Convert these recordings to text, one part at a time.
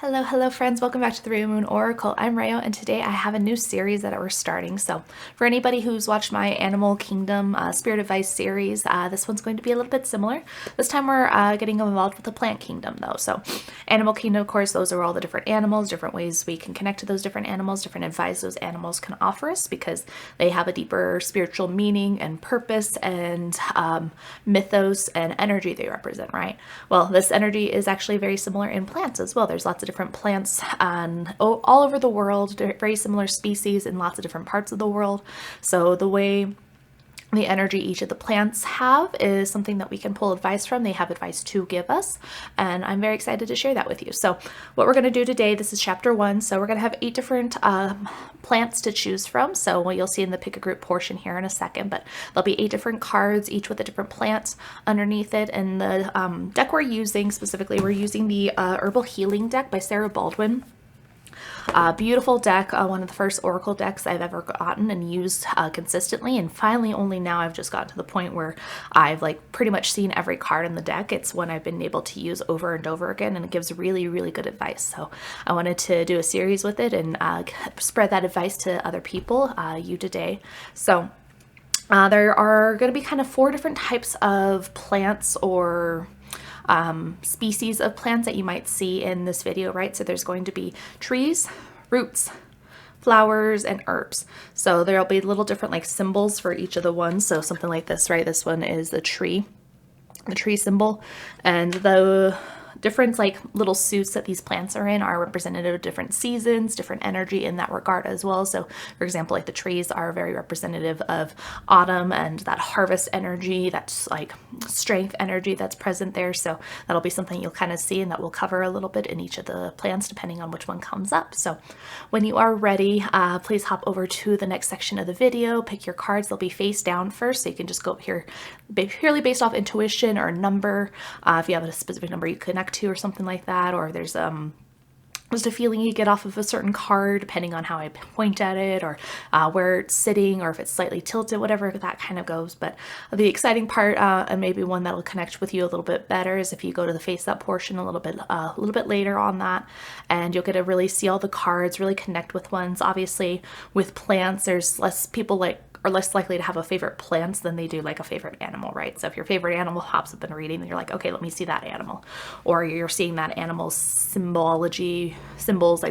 Hello friends, welcome back to the Rio Moon Oracle. I'm Rayo and today I have a new series that we're starting. So for anybody who's watched my Animal Kingdom Spirit Advice series, this one's going to be a little bit similar. This time we're getting involved with the Plant Kingdom though. So Animal Kingdom, of course, those are all the different animals, different ways we can connect to those different animals, different advice those animals can offer us because they have a deeper spiritual meaning and purpose and mythos and energy they represent, right? Well, this energy is actually very similar in plants as well. There's lots of different plants all over the world, very similar species in lots of different parts of the world. So the way the energy each of the plants have is something that we can pull advice from. They have advice to give us, and I'm very excited to share that with you. So what we're going to do today, this is chapter 1, so we're going to have 8 different plants to choose from. So what you'll see in the pick a group portion here in a second, but there'll be 8 different cards, each with a different plant underneath it. And the deck we're using, specifically, we're using the Herbal Healing deck by Baldwin. Beautiful deck, one of the first Oracle decks I've ever gotten and used consistently, and finally only now I've just gotten to the point where I've pretty much seen every card in the deck. It's one I've been able to use over and over again, and it gives really good advice. So I wanted to do a series with it and spread that advice to other people, you today. So there are going to be kind of 4 different types of plants or species of plants that you might see in this video, right? So there's going to be trees, roots, flowers, and herbs. So there'll be little different symbols for each of the ones. So something like this, right? This one is the tree symbol, and the different little suits that these plants are in are representative of different seasons, different energy in that regard as well. So for example, the trees are very representative of autumn and that harvest energy, that's strength energy that's present there. So that'll be something you'll kind of see, and that we'll cover a little bit in each of the plants depending on which one comes up. So when you are ready, please hop over to the next section of the video, pick your cards. They'll be face down first, so you can just go here purely based off intuition or number, if you have a specific number you connect to or something like that, or there's just a feeling you get off of a certain card depending on how I point at it, or where it's sitting, or if it's slightly tilted, whatever that kind of goes. But the exciting part, and maybe one that'll connect with you a little bit better, is if you go to the face up portion a little bit later on that, and you'll get to really see all the cards, really connect with ones. Obviously with plants, there's less people are less likely to have a favorite plants than they do a favorite animal, right? So if your favorite animal pops up in a reading, then you're like, okay, let me see that animal. Or you're seeing that animal's symbols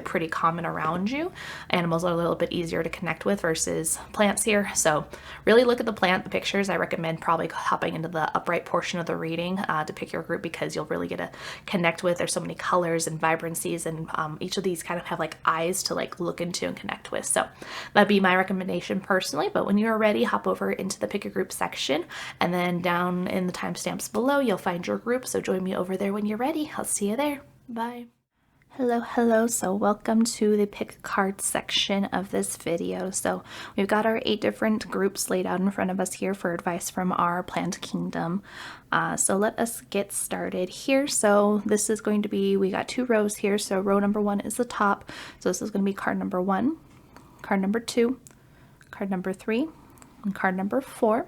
pretty common around you. Animals are a little bit easier to connect with versus plants here. So really look at the pictures. I recommend probably hopping into the upright portion of the reading to pick your group, because you'll really get to connect with. There's so many colors and vibrancies, and each of these kind of have eyes to look into and connect with. So that'd be my recommendation personally. But when you're ready, hop over into the pick a group section, and then down in the timestamps below you'll find your group. So join me over there when you're ready. I'll see you there. Bye. Hello. So welcome to the pick a card section of this video. So we've got our 8 different groups laid out in front of us here for advice from our Plant Kingdom. So let us get started here. So this is going to be, we got 2 rows here. So row number 1 is the top. So this is going to be card number 1, card number 2, card number 3, and card number 4. And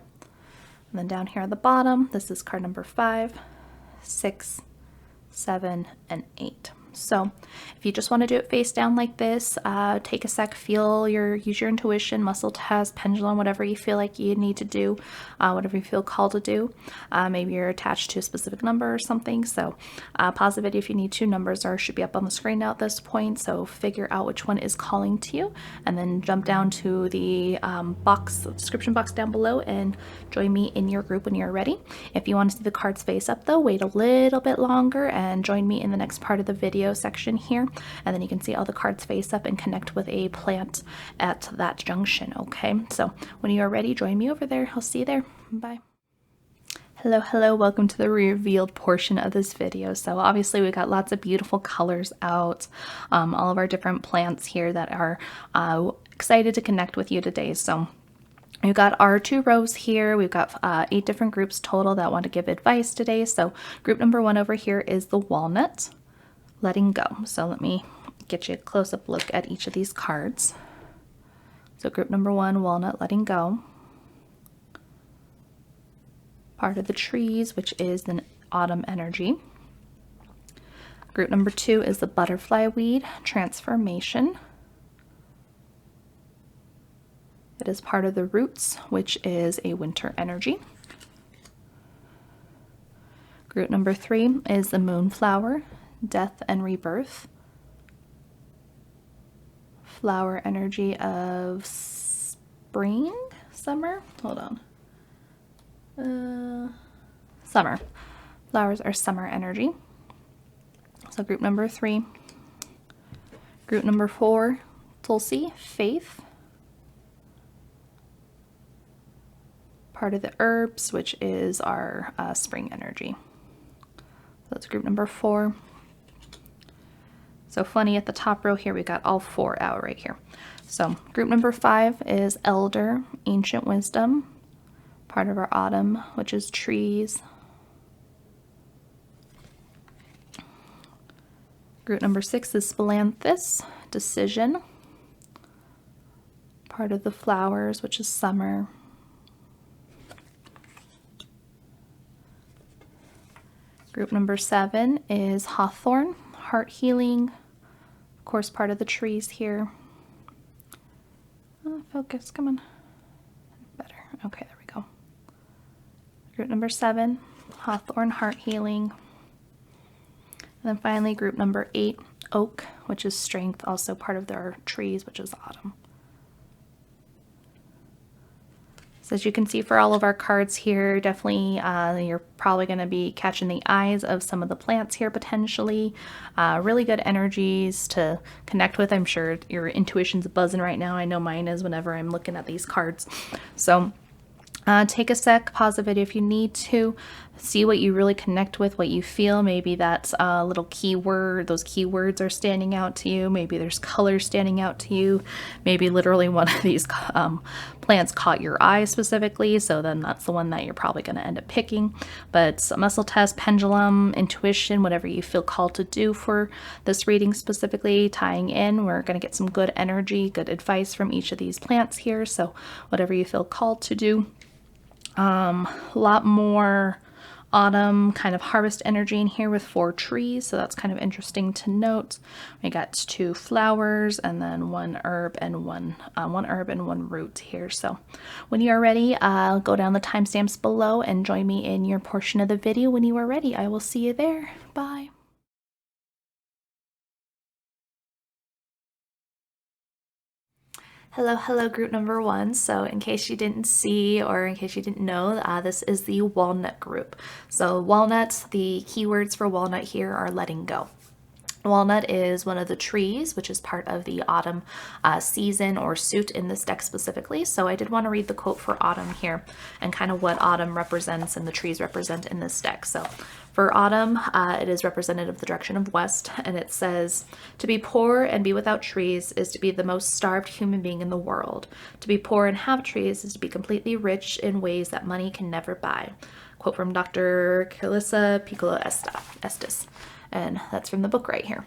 then down here at the bottom, this is card number 5, 6, 7, and 8. So if you just want to do it face down like this, take a sec, use your intuition, muscle test, pendulum, whatever you feel like you need to do, whatever you feel called to do. Maybe you're attached to a specific number or something. So pause the video if you need to. Numbers should be up on the screen now at this point. So figure out which one is calling to you, and then jump down to the description box down below and join me in your group when you're ready. If you want to see the cards face up though, wait a little bit longer and join me in the next part of the video section here, and then you can see all the cards face up and connect with a plant at that junction. Okay, so when you are ready, join me over there. I'll see you there. Bye. Hello, welcome to the revealed portion of this video. So obviously we got lots of beautiful colors out, all of our different plants here that are excited to connect with you today. So we've got our 2 rows here. We've got 8 different groups total that want to give advice today. So group number 1 over here is the walnut, letting go. So let me get you a close-up look at each of these cards. So group number 1, walnut, letting go. Part of the trees, which is the autumn energy. Group number 2 is the butterfly weed, transformation. It is part of the roots, which is a winter energy. Group number 3 is the moonflower, death and rebirth. Flower energy of spring, summer, hold on. Summer. Flowers are summer energy. So group number 3. Group number 4, Tulsi, faith. Part of the herbs, which is our spring energy. So that's group number 4. So funny, at the top row here, we got all 4 out right here. So group number 5 is elder, ancient wisdom. Part of our autumn, which is trees. Group number 6 is Splanthus, decision. Part of the flowers, which is summer. Group number 7 is hawthorn, heart healing. Of course, part of the trees here. Focus, come on. Better. Okay, there we go. Group number 7, hawthorn, heart healing. And then finally, group number 8, oak, which is strength, also part of their trees, which is autumn. So as you can see for all of our cards here, definitely you're probably going to be catching the eyes of some of the plants here potentially. Really good energies to connect with. I'm sure your intuition's buzzing right now. I know mine is whenever I'm looking at these cards. So take a sec, pause the video if you need to, see what you really connect with, what you feel. Maybe that's a little keyword, those keywords are standing out to you. Maybe there's colors standing out to you. Maybe literally one of these plants caught your eye specifically, so then that's the one that you're probably going to end up picking. But muscle test, pendulum, intuition, whatever you feel called to do for this reading specifically, tying in, we're going to get some good energy, good advice from each of these plants here, so whatever you feel called to do. A lot more autumn kind of harvest energy in here with 4 trees, so that's kind of interesting to note. We got 2 flowers and then 1 herb and one root here. So when you are ready, go down the timestamps below and join me in your portion of the video when you are ready. I will see you there. Bye. Hello, group number 1. So in case you didn't see or in case you didn't know, this is the walnut group. So walnuts, the keywords for walnut here are letting go. Walnut is one of the trees, which is part of the autumn season or suit in this deck specifically. So I did want to read the quote for autumn here and kind of what autumn represents and the trees represent in this deck. So for autumn, it is representative of the direction of west, and it says, "To be poor and be without trees is to be the most starved human being in the world. To be poor and have trees is to be completely rich in ways that money can never buy." Quote from Dr. Calissa Piccolo Estes. And that's from the book right here.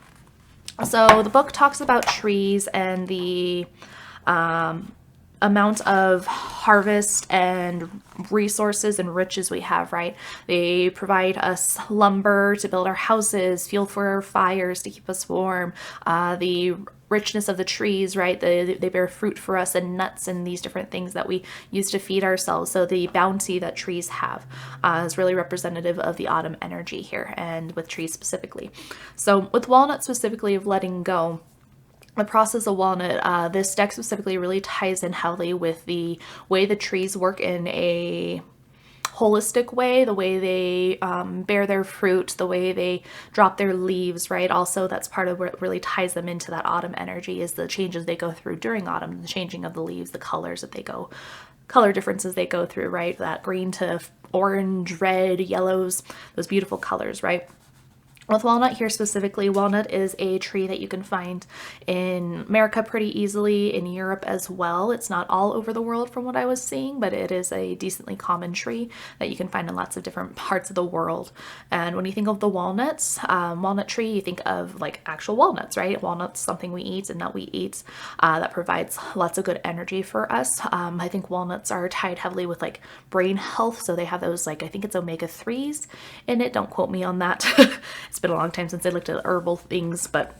So the book talks about trees and the amount of harvest and resources and riches we have, right? They provide us lumber to build our houses, fuel for our fires to keep us warm, the richness of the trees, right? They bear fruit for us and nuts and these different things that we use to feed ourselves. So the bounty that trees have is really representative of the autumn energy here, and with trees specifically. So with walnut specifically, of letting go, the process of walnut, this deck specifically really ties in heavily with the way the trees work in a holistic way, the way they bear their fruit, the way they drop their leaves, right? Also, that's part of what really ties them into that autumn energy, is the changes they go through during autumn, the changing of the leaves, the colors that they go, color differences they go through, right? That green to orange, red, yellows, those beautiful colors, right? With walnut here specifically, walnut is a tree that you can find in America pretty easily, in Europe as well. It's not all over the world from what I was seeing, but it is a decently common tree that you can find in lots of different parts of the world. And when you think of the walnuts, walnut tree, you think of like actual walnuts, right? Walnuts, something we eat, and nut we eat, that provides lots of good energy for us. I think walnuts are tied heavily with like brain health, so they have those, like, I think it's omega-3s in it, don't quote me on that. It's been a long time since I looked at herbal things, but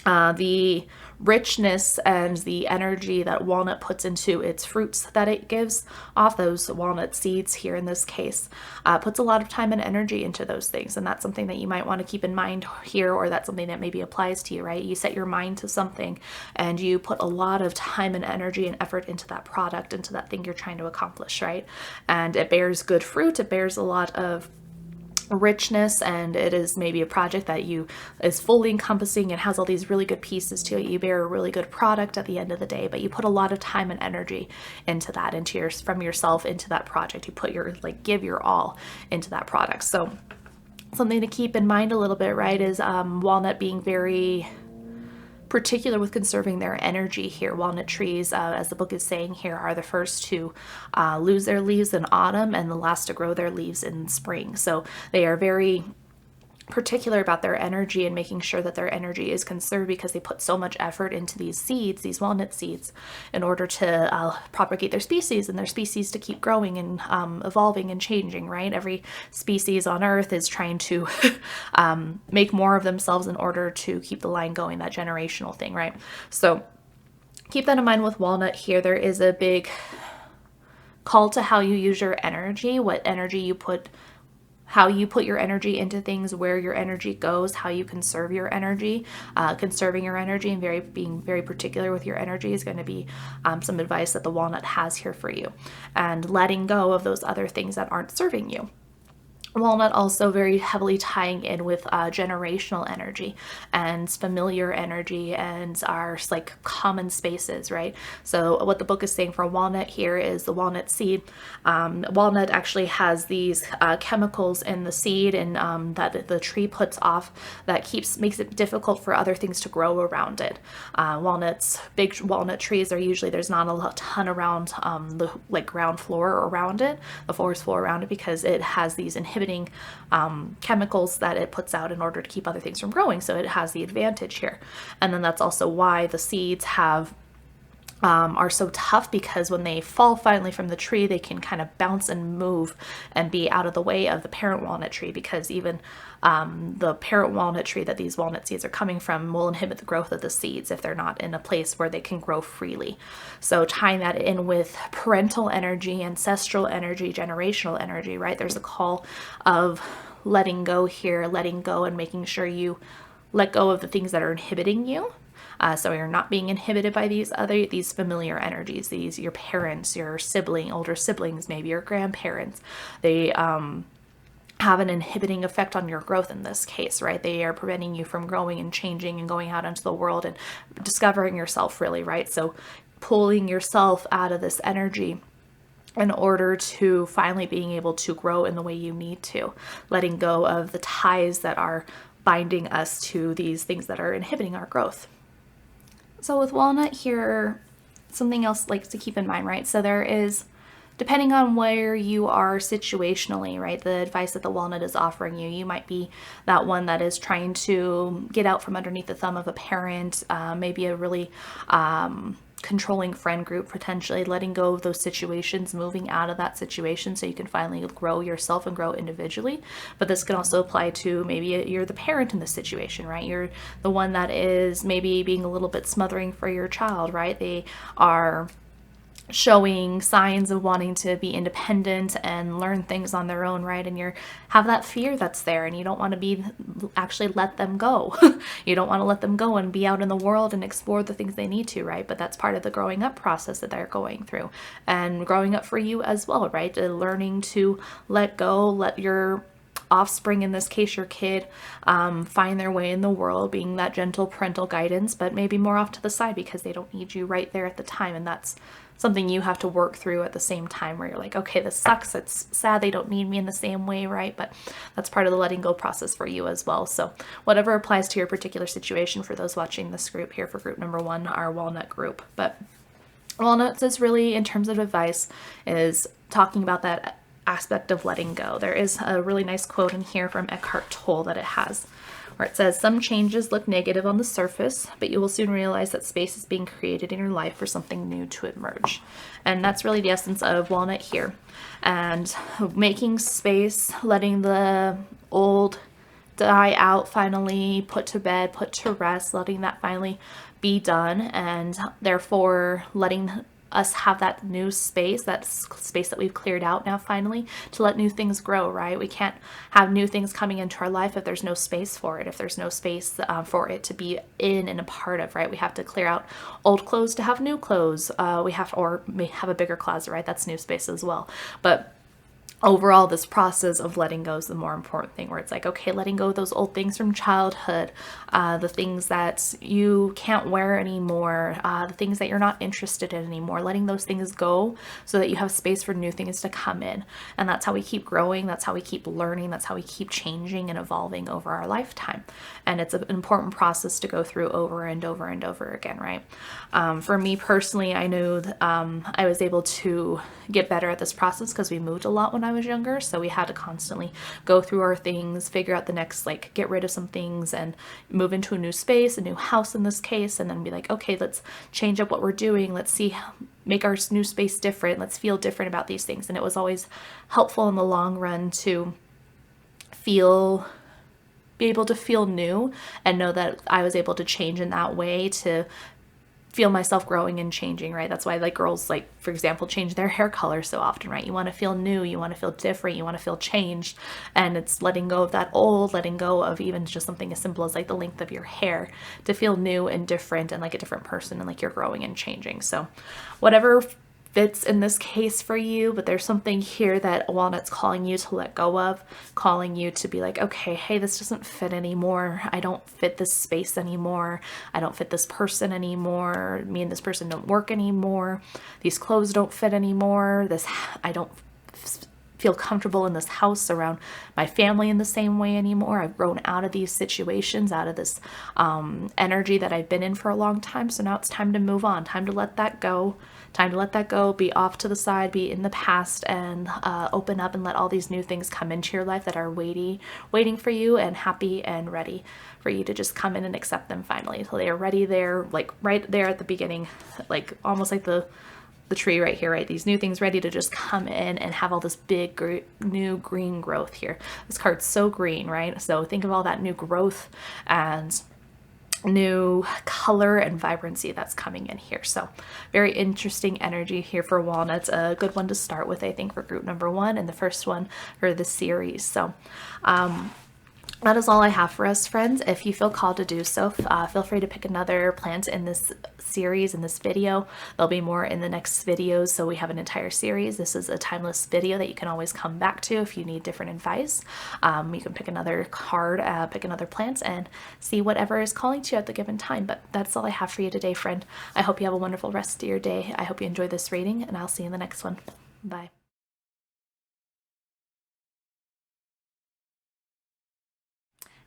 the richness and the energy that walnut puts into its fruits that it gives off, those walnut seeds here in this case, puts a lot of time and energy into those things. And that's something that you might want to keep in mind here, or that's something that maybe applies to you, right? You set your mind to something and you put a lot of time and energy and effort into that product, into that thing you're trying to accomplish, right? And it bears good fruit. It bears a lot of richness, and it is maybe a project that you is fully encompassing and has all these really good pieces to it. You bear a really good product at the end of the day, but you put a lot of time and energy into that, from yourself into that project. You put your, give your all into that product. So something to keep in mind a little bit, right, is walnut being very particular with conserving their energy here. Walnut trees, as the book is saying here, are the first to lose their leaves in autumn and the last to grow their leaves in spring. So they are very particular about their energy and making sure that their energy is conserved, because they put so much effort into these seeds, these walnut seeds, in order to propagate their species, and their species to keep growing and evolving and changing, right? Every species on earth is trying to make more of themselves in order to keep the line going, that generational thing, right? So keep that in mind with walnut here. There is a big call to how you use your energy, what energy you put, how you put your energy into things, where your energy goes, how you conserve your energy. Conserving your energy and being very particular with your energy is going to be some advice that the walnut has here for you. And letting go of those other things that aren't serving you. Walnut also very heavily tying in with generational energy and familiar energy and our common spaces, right? So what the book is saying for walnut here is the walnut seed. Walnut actually has these chemicals in the seed and that the tree puts off that makes it difficult for other things to grow around it. Big walnut trees are usually, there's not a ton around the ground floor around it, the forest floor around it, because it has these inhibiting chemicals that it puts out in order to keep other things from growing. So it has the advantage here. And then that's also why the seeds are so tough, because when they fall finally from the tree, they can kind of bounce and move and be out of the way of the parent walnut tree, because even the parent walnut tree that these walnut seeds are coming from will inhibit the growth of the seeds if they're not in a place where they can grow freely. So tying that in with parental energy, ancestral energy, generational energy, right? There's a call of letting go here, letting go and making sure you let go of the things that are inhibiting you. So you're not being inhibited by these familiar energies, your parents, your older siblings, maybe your grandparents. They have an inhibiting effect on your growth in this case, right? They are preventing you from growing and changing and going out into the world and discovering yourself, really, right? So pulling yourself out of this energy in order to finally being able to grow in the way you need to, letting go of the ties that are binding us to these things that are inhibiting our growth. So with walnut here, something else to keep in mind, right? So there is, depending on where you are situationally, right, the advice that the walnut is offering you, you might be that one that is trying to get out from underneath the thumb of a parent, maybe a really controlling friend group, potentially letting go of those situations, moving out of that situation so you can finally grow yourself and grow individually. But this can also apply to maybe you're the parent in this situation, right? You're the one that is maybe being a little bit smothering for your child, right? They are showing signs of wanting to be independent and learn things on their own, right? And you have that fear that's there, and you don't want to actually let them go. You don't want to let them go and be out in the world and explore the things they need to, right? But that's part of the growing up process that they're going through, and growing up for you as well, right? Learning to let go, let your offspring, in this case your kid, find their way in the world, being that gentle parental guidance, but maybe more off to the side because they don't need you right there at the time. And that's something you have to work through at the same time, where you're like, okay, this sucks, it's sad, they don't need me in the same way, right? But that's part of the letting go process for you as well. So whatever applies to your particular situation for those watching this group here, for group number 1, our walnut group. But walnuts is really, in terms of advice, is talking about that aspect of letting go. There is a really nice quote in here from Eckhart Tolle that it has, where it says, "Some changes look negative on the surface, but you will soon realize that space is being created in your life for something new to emerge." And that's really the essence of walnut here. And making space, letting the old die out finally, put to bed, put to rest, letting that finally be done, and therefore letting us have that new space, that space that we've cleared out now finally, to let new things grow, right? We can't have new things coming into our life if there's no space for it, if there's no space for it to be in and a part of, right? We have to clear out old clothes to have new clothes. We have, or may have a bigger closet, right? That's new space as well. But overall, this process of letting go is the more important thing, where it's like, okay, letting go of those old things from childhood, the things that you can't wear anymore, the things that you're not interested in anymore, letting those things go so that you have space for new things to come in. And that's how we keep growing. That's how we keep learning. That's how we keep changing and evolving over our lifetime. And it's an important process to go through over and over and over again, right? For me personally, I know that, I was able to get better at this process because we moved a lot when I was younger. So we had to constantly go through our things, figure out the next, like, get rid of some things and move into a new space, a new house in this case, and then be like, okay, let's change up what we're doing. Let's see, make our new space different. Let's feel different about these things. And it was always helpful in the long run to be able to feel new and know that I was able to change in that way to feel myself growing and changing, right? That's why, like, girls, like, for example, change their hair color so often, right? You want to feel new, you want to feel different, you want to feel changed. And it's letting go of that old, letting go of even just something as simple as like the length of your hair to feel new and different and like a different person, and like you're growing and changing. So whatever fits in this case for you, but there's something here that Walnut's calling you to let go of, calling you to be like, okay, hey, this doesn't fit anymore. I don't fit this space anymore. I don't fit this person anymore. Me and this person don't work anymore. These clothes don't fit anymore. I don't feel comfortable in this house around my family in the same way anymore. I've grown out of these situations, out of this energy that I've been in for a long time. So now it's time to move on, time to let that go. Time to let that go, be off to the side, be in the past, and open up and let all these new things come into your life that are waiting for you and happy and ready for you to just come in and accept them finally. So they are ready there, like right there at the beginning, like almost like the tree right here, right? These new things ready to just come in and have all this big new green growth here. This card's so green, right? So think of all that new growth and new color and vibrancy that's coming in here. So very interesting energy here for Walnuts. A good one to start with, I think, for group number 1 and the first one for the series. So that is all I have for us, friends. If you feel called to do so, feel free to pick another plant in this series, in this video. There'll be more in the next videos, so we have an entire series. This is a timeless video that you can always come back to if you need different advice. You can pick another card, pick another plant, and see whatever is calling to you at the given time. But that's all I have for you today, friend. I hope you have a wonderful rest of your day. I hope you enjoy this reading, and I'll see you in the next one. Bye.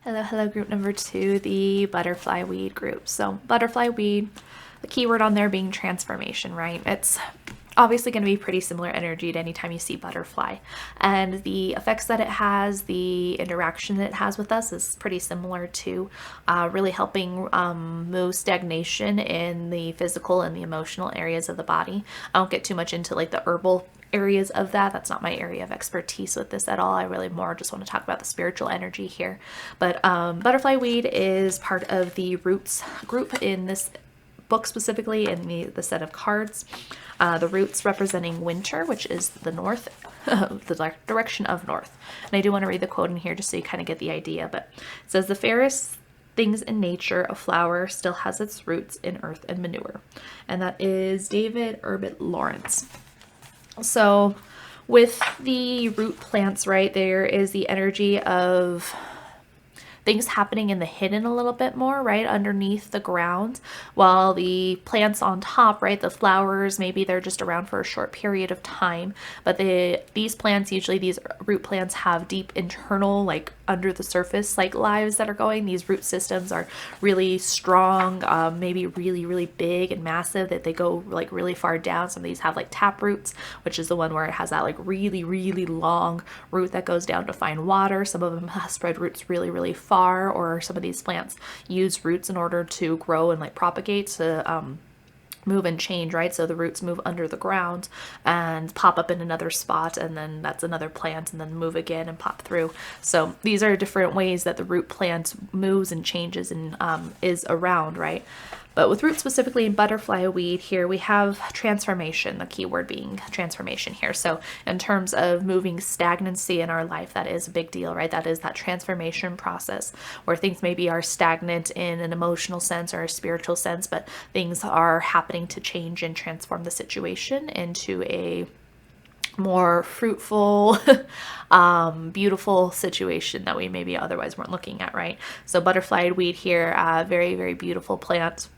Hello, group number 2, the butterfly weed group. So butterfly weed, the keyword on there being transformation, right? It's obviously going to be pretty similar energy to anytime you see butterfly, and the effects that it has, the interaction that it has with us is pretty similar to really helping move stagnation in the physical and the emotional areas of the body. I won't get too much into like the herbal areas of that. That's not my area of expertise with this at all. I really more just want to talk about the spiritual energy here. But butterfly weed is part of the roots group in this book, specifically in the set of cards. The roots representing winter, which is the north, the direction of north. And I do want to read the quote in here just so you kind of get the idea. But it says, "The fairest things in nature, a flower still has its roots in earth and manure." And that is David Herbal Lawrence. So with the root plants, right, there is the energy of things happening in the hidden a little bit more, right, underneath the ground, while the plants on top, right, the flowers, maybe they're just around for a short period of time, but these plants, usually these root plants, have deep internal, like under the surface, like lives that are going. These root systems are really strong, maybe really big and massive, that they go like really far down. Some of these have like tap roots, which is the one where it has that like really long root that goes down to find water. Some of them spread roots really far, or some of these plants use roots in order to grow and like propagate to move and change, right? So the roots move under the ground and pop up in another spot, and then that's another plant, and then move again and pop through. So these are different ways that the root plant moves and changes and is around, right? But with roots specifically in butterfly weed here, we have transformation, the key word being transformation here. So in terms of moving stagnancy in our life, that is a big deal, right? That is that transformation process where things maybe are stagnant in an emotional sense or a spiritual sense, but things are happening to change and transform the situation into a more fruitful, beautiful situation that we maybe otherwise weren't looking at, right? So butterfly weed here, very, very beautiful plant.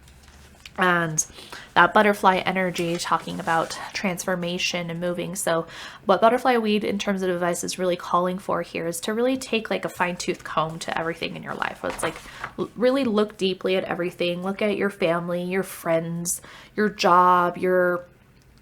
And that butterfly energy, talking about transformation and moving. So what butterfly weed in terms of advice is really calling for here is to really take like a fine-tooth comb to everything in your life. It's like really look deeply at everything. Look at your family, your friends, your job, your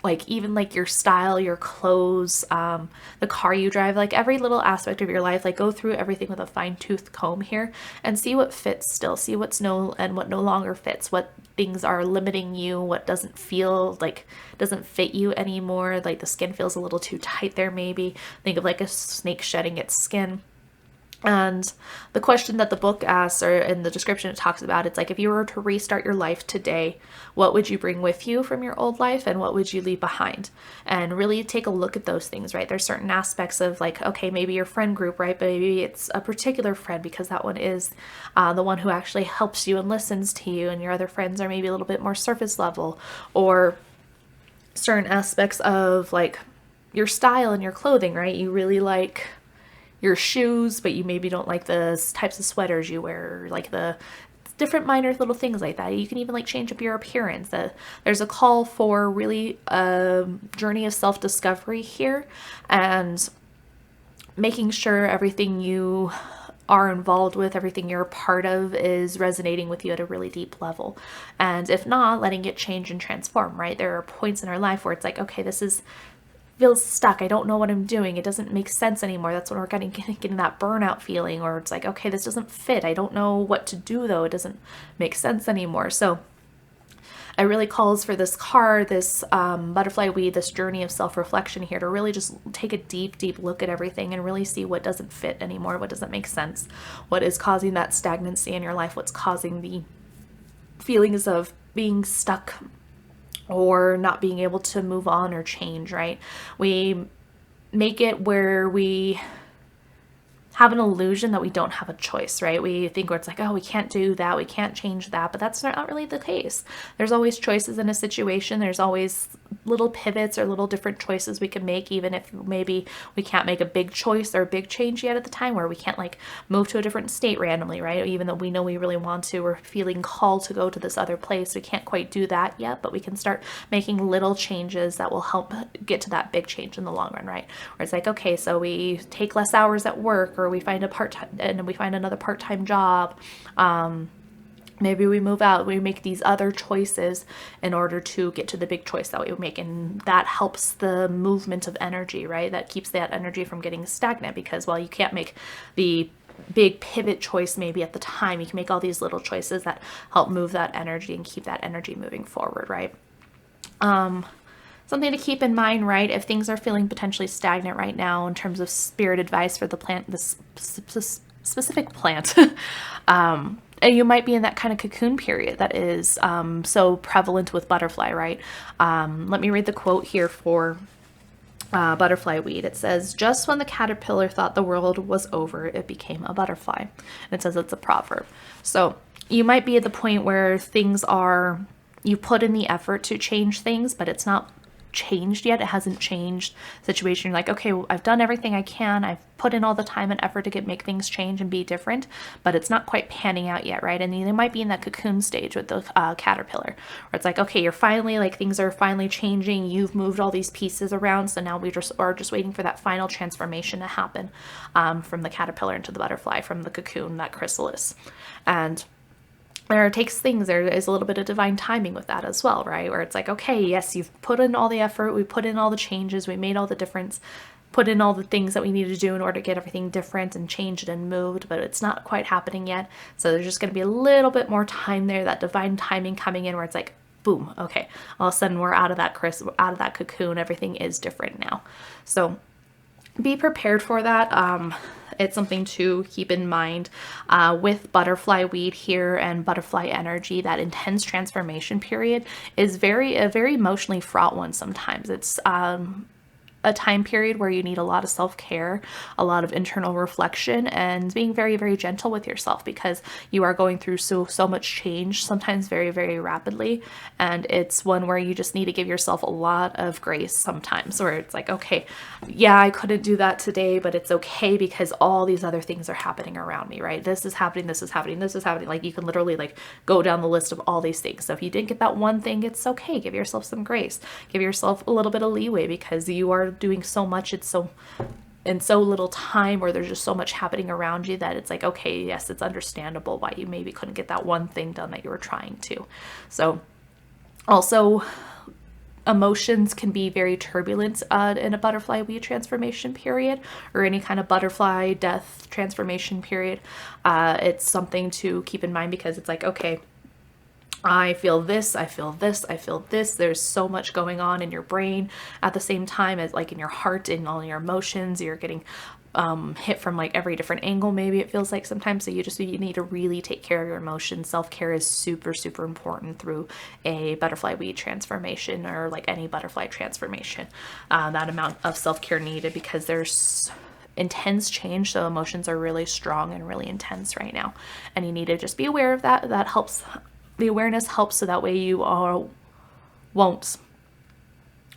like even like your style, your clothes, the car you drive, like every little aspect of your life, like go through everything with a fine-tooth comb here and see what fits still, see what's what no longer fits, what things are limiting you, what doesn't feel like doesn't fit you anymore, like the skin feels a little too tight there maybe. Think of like a snake shedding its skin. And the question that the book asks, or in the description it talks about, it's like, if you were to restart your life today, what would you bring with you from your old life and what would you leave behind? And really take a look at those things, right? There's certain aspects of like, okay, maybe your friend group, right? But maybe it's a particular friend because that one is the one who actually helps you and listens to you, and your other friends are maybe a little bit more surface level, or certain aspects of like your style and your clothing, right? You really like your shoes, but you maybe don't like the types of sweaters you wear, like the different minor little things like that. You can even like change up your appearance. There's a call for really a journey of self-discovery here, and making sure everything you are involved with, everything you're a part of is resonating with you at a really deep level. And if not, letting it change and transform, right? There are points in our life where it's like, okay, feels stuck. I don't know what I'm doing. It doesn't make sense anymore. That's when we're getting that burnout feeling, or it's like, okay, this doesn't fit. I don't know what to do though. It doesn't make sense anymore. So it really calls for this card, this butterfly weed, this journey of self-reflection here to really just take a deep, deep look at everything and really see what doesn't fit anymore, what doesn't make sense, what is causing that stagnancy in your life, what's causing the feelings of being stuck or not being able to move on or change, right? We make it where we have an illusion that we don't have a choice, right? We think where it's like, oh, we can't do that, we can't change that, but that's not really the case. There's always choices in a situation. There's always little pivots or little different choices we can make, even if maybe we can't make a big choice or a big change yet at the time, where we can't like move to a different state randomly, right? Even though we know we really want to, we're feeling called to go to this other place. We can't quite do that yet, but we can start making little changes that will help get to that big change in the long run, right? Where it's like, okay, so we take less hours at work, or we find a part-time and we find another part-time job. Maybe we move out, we make these other choices in order to get to the big choice that we make. And that helps the movement of energy, right? That keeps that energy from getting stagnant, because while you can't make the big pivot choice maybe at the time, you can make all these little choices that help move that energy and keep that energy moving forward, right? Something to keep in mind, right? If things are feeling potentially stagnant right now in terms of spirit advice for the plant, this specific plant, and you might be in that kind of cocoon period that is so prevalent with butterfly, right? Let me read the quote here for butterfly weed. It says, just when the caterpillar thought the world was over, it became a butterfly. And it says it's a proverb. So you might be at the point where you put in the effort to change things, but it's not changed yet. It hasn't changed the situation. You're like, okay, well, I've done everything I can. I've put in all the time and effort to make things change and be different, but it's not quite panning out yet, right? And you might be in that cocoon stage with the caterpillar, where it's like, okay, you're finally, like, things are finally changing. You've moved all these pieces around, so now we are just waiting for that final transformation to happen from the caterpillar into the butterfly, from the cocoon, that chrysalis. And there is a little bit of divine timing with that as well, right? Where it's like, okay, yes, you've put in all the effort, we put in all the changes, we made all the difference, put in all the things that we need to do in order to get everything different and changed and moved, but it's not quite happening yet. So there's just going to be a little bit more time there, that divine timing coming in, where it's like, boom, okay, all of a sudden we're out of that out of that cocoon. Everything is different now. So be prepared for that. It's something to keep in mind with butterfly weed here and butterfly energy. That intense transformation period is a very emotionally fraught one. Sometimes it's a time period where you need a lot of self-care, a lot of internal reflection, and being very, very gentle with yourself, because you are going through so much change, sometimes very, very rapidly. And it's one where you just need to give yourself a lot of grace sometimes, where it's like, okay, yeah, I couldn't do that today, but it's okay because all these other things are happening around me, right? This is happening, this is happening, this is happening. Like, you can literally like go down the list of all these things. So if you didn't get that one thing, it's okay. Give yourself some grace. Give yourself a little bit of leeway, because you are doing so much. It's so in so little time, where there's just so much happening around you, that it's like, okay, yes, it's understandable why you maybe couldn't get that one thing done that you were trying to. So also, emotions can be very turbulent in a butterfly weed transformation period, or any kind of butterfly death transformation period. It's something to keep in mind, because it's like, okay, I feel this, I feel this, I feel this. There's so much going on in your brain at the same time as like in your heart and all your emotions. You're getting hit from like every different angle, maybe it feels like sometimes. So you need to really take care of your emotions. Self-care is super, super important through a butterfly weed transformation, or like any butterfly transformation. That amount of self-care needed, because there's intense change. So emotions are really strong and really intense right now. And you need to just be aware of that. That helps. The awareness helps, so that way you won't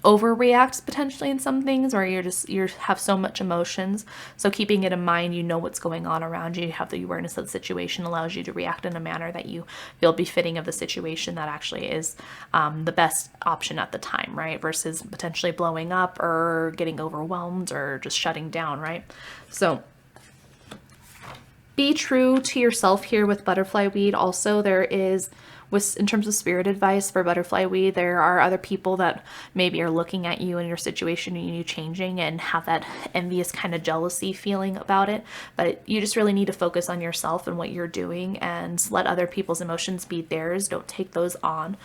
overreact potentially in some things, or you have so much emotions. So keeping it in mind, you know what's going on around you. You have the awareness of the situation, allows you to react in a manner that you feel befitting of the situation, that actually is the best option at the time, right? Versus potentially blowing up or getting overwhelmed or just shutting down, right? So be true to yourself here with butterfly weed. Also, there is, in terms of spirit advice for butterfly weed, there are other people that maybe are looking at you and your situation and you changing, and have that envious kind of jealousy feeling about it. But you just really need to focus on yourself and what you're doing, and let other people's emotions be theirs. Don't take those on.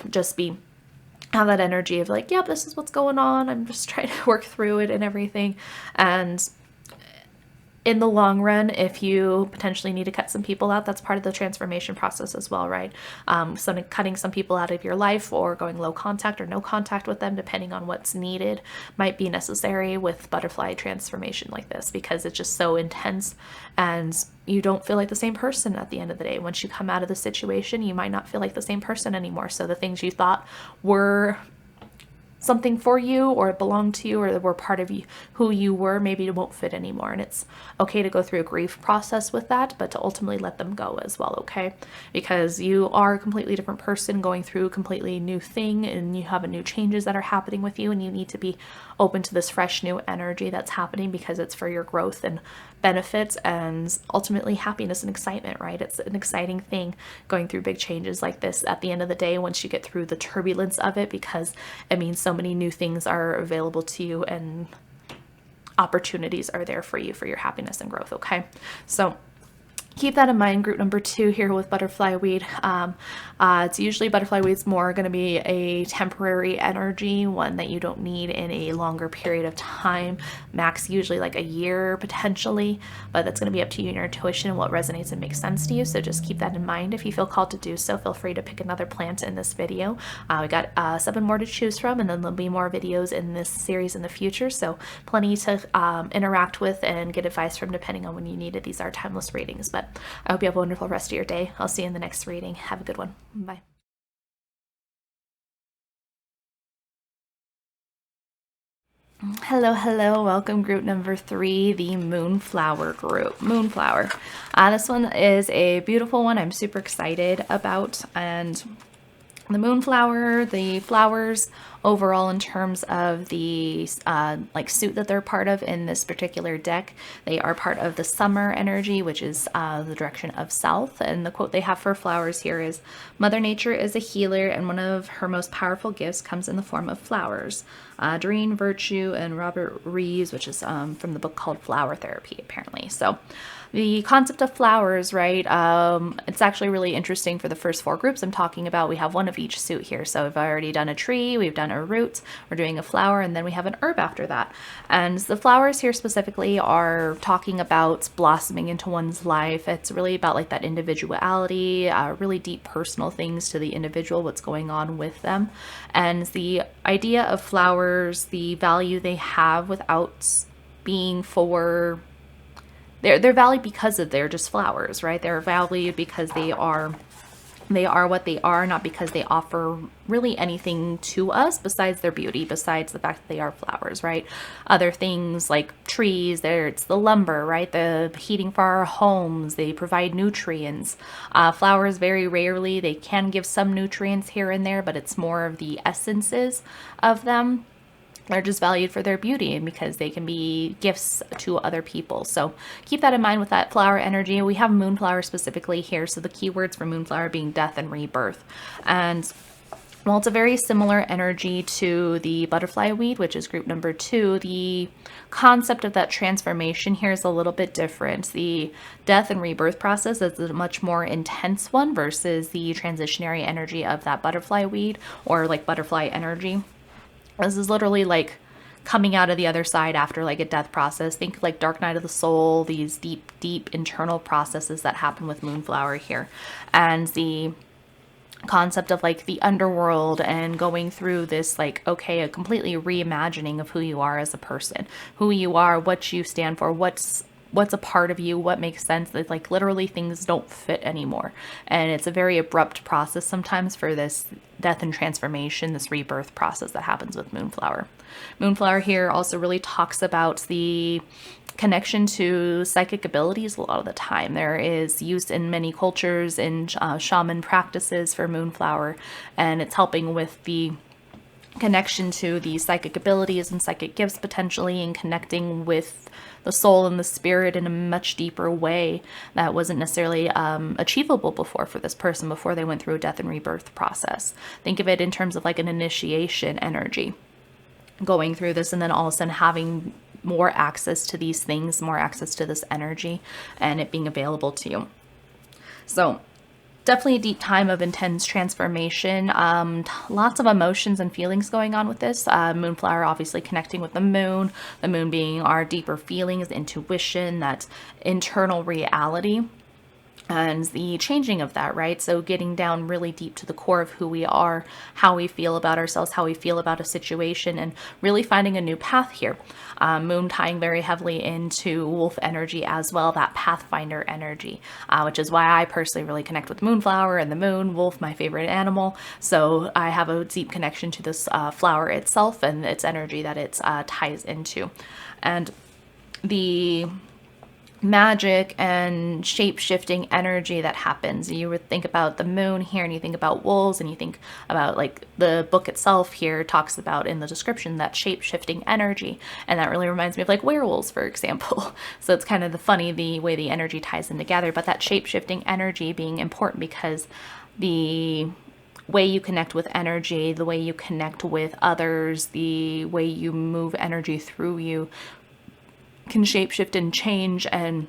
Just have that energy of like, yep, this is what's going on. I'm just trying to work through it and everything. And in the long run, if you potentially need to cut some people out, that's part of the transformation process as well, right? Cutting some people out of your life, or going low contact or no contact with them, depending on what's needed, might be necessary with butterfly transformation like this, because it's just so intense, and you don't feel like the same person at the end of the day. Once you come out of the situation, you might not feel like the same person anymore. So the things you thought were something for you, or belonged to you, or were part of you, who you were, maybe it won't fit anymore. And it's okay to go through a grief process with that, but to ultimately let them go as well, okay? Because you are a completely different person going through a completely new thing, and you have new changes that are happening with you, and you need to be open to this fresh new energy that's happening, because it's for your growth and benefits, and ultimately happiness and excitement, right? It's an exciting thing going through big changes like this at the end of the day, once you get through the turbulence of it, because it means so many new things are available to you, and opportunities are there for you for your happiness and growth, okay? So keep that in mind. Group number 2 here with butterfly weed. It's usually butterfly weed's more going to be a temporary energy, one that you don't need in a longer period of time, max usually like a year potentially, but that's going to be up to you and your intuition and what resonates and makes sense to you. So just keep that in mind. If you feel called to do so, feel free to pick another plant in this video. We got 7 more to choose from, and then there'll be more videos in this series in the future, so plenty to interact with and get advice from, depending on when you need it. These are timeless readings, but I hope you have a wonderful rest of your day. I'll see you in the next reading. Have a good one. Bye. Hello, hello. Welcome, group number 3, the Moonflower group. Moonflower. This one is a beautiful one I'm super excited about. And the moonflower, the flowers overall, in terms of the like suit that they're part of in this particular deck, they are part of the summer energy, which is the direction of south. And the quote they have for flowers here is, "Mother Nature is a healer, and one of her most powerful gifts comes in the form of flowers." Doreen Virtue and Robert Reeves, which is from the book called Flower Therapy, apparently. So The concept of flowers, right? It's actually really interesting for the first 4 groups I'm talking about. We have one of each suit here. So we've already done a tree, we've done a root, we're doing a flower, and then we have an herb after that. And the flowers here specifically are talking about blossoming into one's life. It's really about like that individuality, really deep personal things to the individual, what's going on with them. And the idea of flowers, the value they have without being for they're valued because of they're just flowers, right? They're valued because they are what they are, not because they offer really anything to us besides their beauty, besides the fact that they are flowers, right? Other things like trees, it's the lumber, right? The heating for our homes, they provide nutrients. Flowers, very rarely, they can give some nutrients here and there, but it's more of the essences of them. They're just valued for their beauty and because they can be gifts to other people. So keep that in mind with that flower energy. We have moonflower specifically here. So the keywords for moonflower being death and rebirth. And while it's a very similar energy to the butterfly weed, which is group number 2, the concept of that transformation here is a little bit different. The death and rebirth process is a much more intense one versus the transitionary energy of that butterfly weed or like butterfly energy. This is literally like coming out of the other side after like a death process. Think like dark night of the soul, these deep, deep internal processes that happen with moonflower here. And the concept of like the underworld and going through this like, okay, a completely reimagining of who you are as a person, who you are, what you stand for, what's a part of you, what makes sense. That like literally things don't fit anymore. And it's a very abrupt process sometimes for this death and transformation, this rebirth process that happens with moonflower. Moonflower here also really talks about the connection to psychic abilities a lot of the time. There is use in many cultures in shaman practices for moonflower, and it's helping with the connection to the psychic abilities and psychic gifts potentially, and connecting with the soul and the spirit in a much deeper way that wasn't necessarily achievable before for this person before they went through a death and rebirth process. Think of it in terms of like an initiation energy, going through this and then all of a sudden having more access to these things, more access to this energy, and it being available to you. So definitely a deep time of intense transformation. Lots of emotions and feelings going on with this. Moonflower obviously connecting with the moon being our deeper feelings, intuition, that internal reality. And the changing of that, right? So getting down really deep to the core of who we are, how we feel about ourselves, how we feel about a situation, and really finding a new path here. Moon tying very heavily into wolf energy as well, that pathfinder energy, which is why I personally really connect with moonflower and the moon. Wolf, my favorite animal. So I have a deep connection to this flower itself and its energy that it ties into. And the magic and shape-shifting energy that happens. You would think about the moon here and you think about wolves, and you think about like the book itself here talks about in the description that shape-shifting energy, and that really reminds me of like werewolves, for example. So it's kind of the way the energy ties in together, but that shape-shifting energy being important because the way you connect with energy, the way you connect with others, the way you move energy through you can shapeshift and change and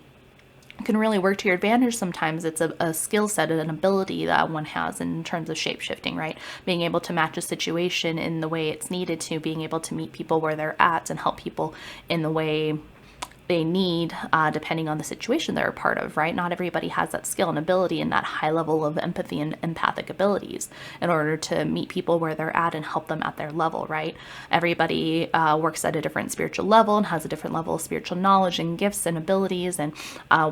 can really work to your advantage. Sometimes it's a skill set and an ability that one has in terms of shapeshifting, right? Being able to match a situation in the way it's needed to, being able to meet people where they're at and help people in the way they need, depending on the situation they're a part of, right? Not everybody has that skill and ability and that high level of empathy and empathic abilities in order to meet people where they're at and help them at their level, right? Everybody works at a different spiritual level and has a different level of spiritual knowledge and gifts and abilities and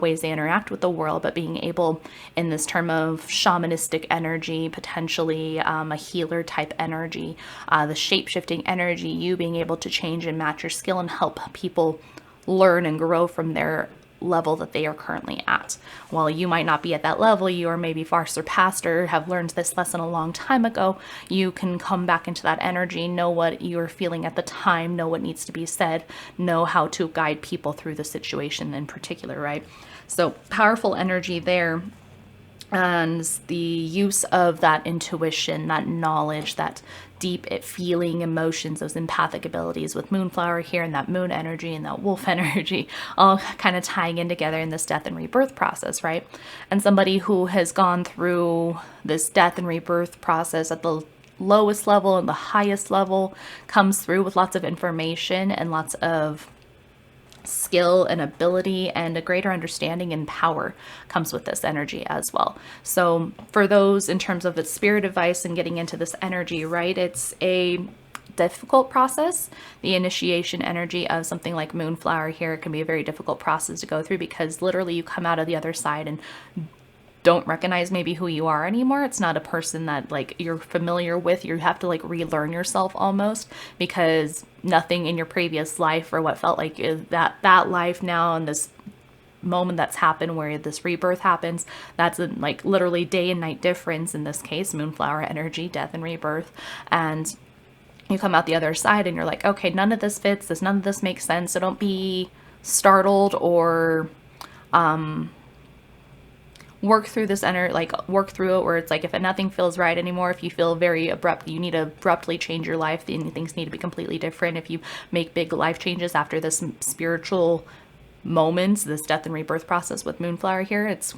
ways they interact with the world, but being able, in this term of shamanistic energy, potentially a healer type energy, the shape-shifting energy, you being able to change and match your skill and help people learn and grow from their level that they are currently at. While you might not be at that level, you are maybe far surpassed or have learned this lesson a long time ago, you can come back into that energy, know what you're feeling at the time, know what needs to be said, know how to guide people through the situation in particular, right? So powerful energy there. and the use of that intuition, that knowledge, that deep feeling emotions, those empathic abilities with Moonflower here, and that moon energy and that wolf energy all kind of tying in together in this death and rebirth process, right? And somebody who has gone through this death and rebirth process at the lowest level and the highest level comes through with lots of information and lots of skill and ability, and a greater understanding and power comes with this energy as well. So for those, in terms of its spirit advice and getting into this energy, right, it's a difficult process. The initiation energy of something like Moonflower here can be a very difficult process to go through, because literally you come out of the other side and don't recognize maybe who you are anymore. It's not a person that like you're familiar with. You have to like relearn yourself almost, because nothing in your previous life or what felt like is that life now, and this moment that's happened where this rebirth happens, that's a like literally day and night difference in this case. Moonflower energy, death and rebirth. And you come out the other side and you're like, okay, none of this fits, none of this makes sense. So don't be startled or work through this energy, like work through it, where it's like if nothing feels right anymore, if you feel very abrupt, you need to abruptly change your life, then things need to be completely different. If you make big life changes after this spiritual moments, this death and rebirth process with Moonflower here, it's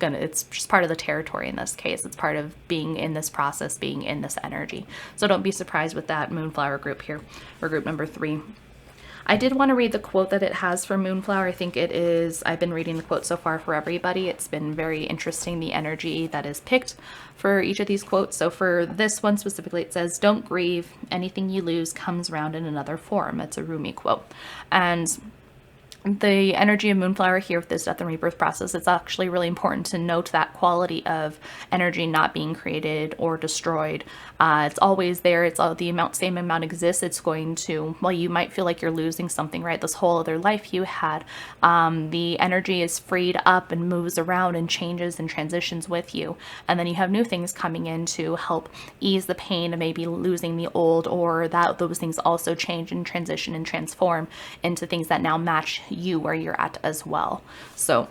just part of the territory in this case. It's part of being in this process, being in this energy. So don't be surprised with that Moonflower group here, or group number 3. I did want to read the quote that it has for Moonflower. I think it is, I've been reading the quote so far for everybody. It's been very interesting, the energy that is picked for each of these quotes. So for this one specifically, it says, "Don't grieve. Anything you lose comes round in another form." It's a Rumi quote. And the energy of Moonflower here with this death and rebirth process, it's actually really important to note that quality of energy not being created or destroyed. It's always there. It's all the same amount exists. It's going to, well, you might feel like you're losing something, right? This whole other life you had, the energy is freed up and moves around and changes and transitions with you. And then you have new things coming in to help ease the pain of maybe losing the old, or that those things also change and transition and transform into things that now match you where you're at as well. So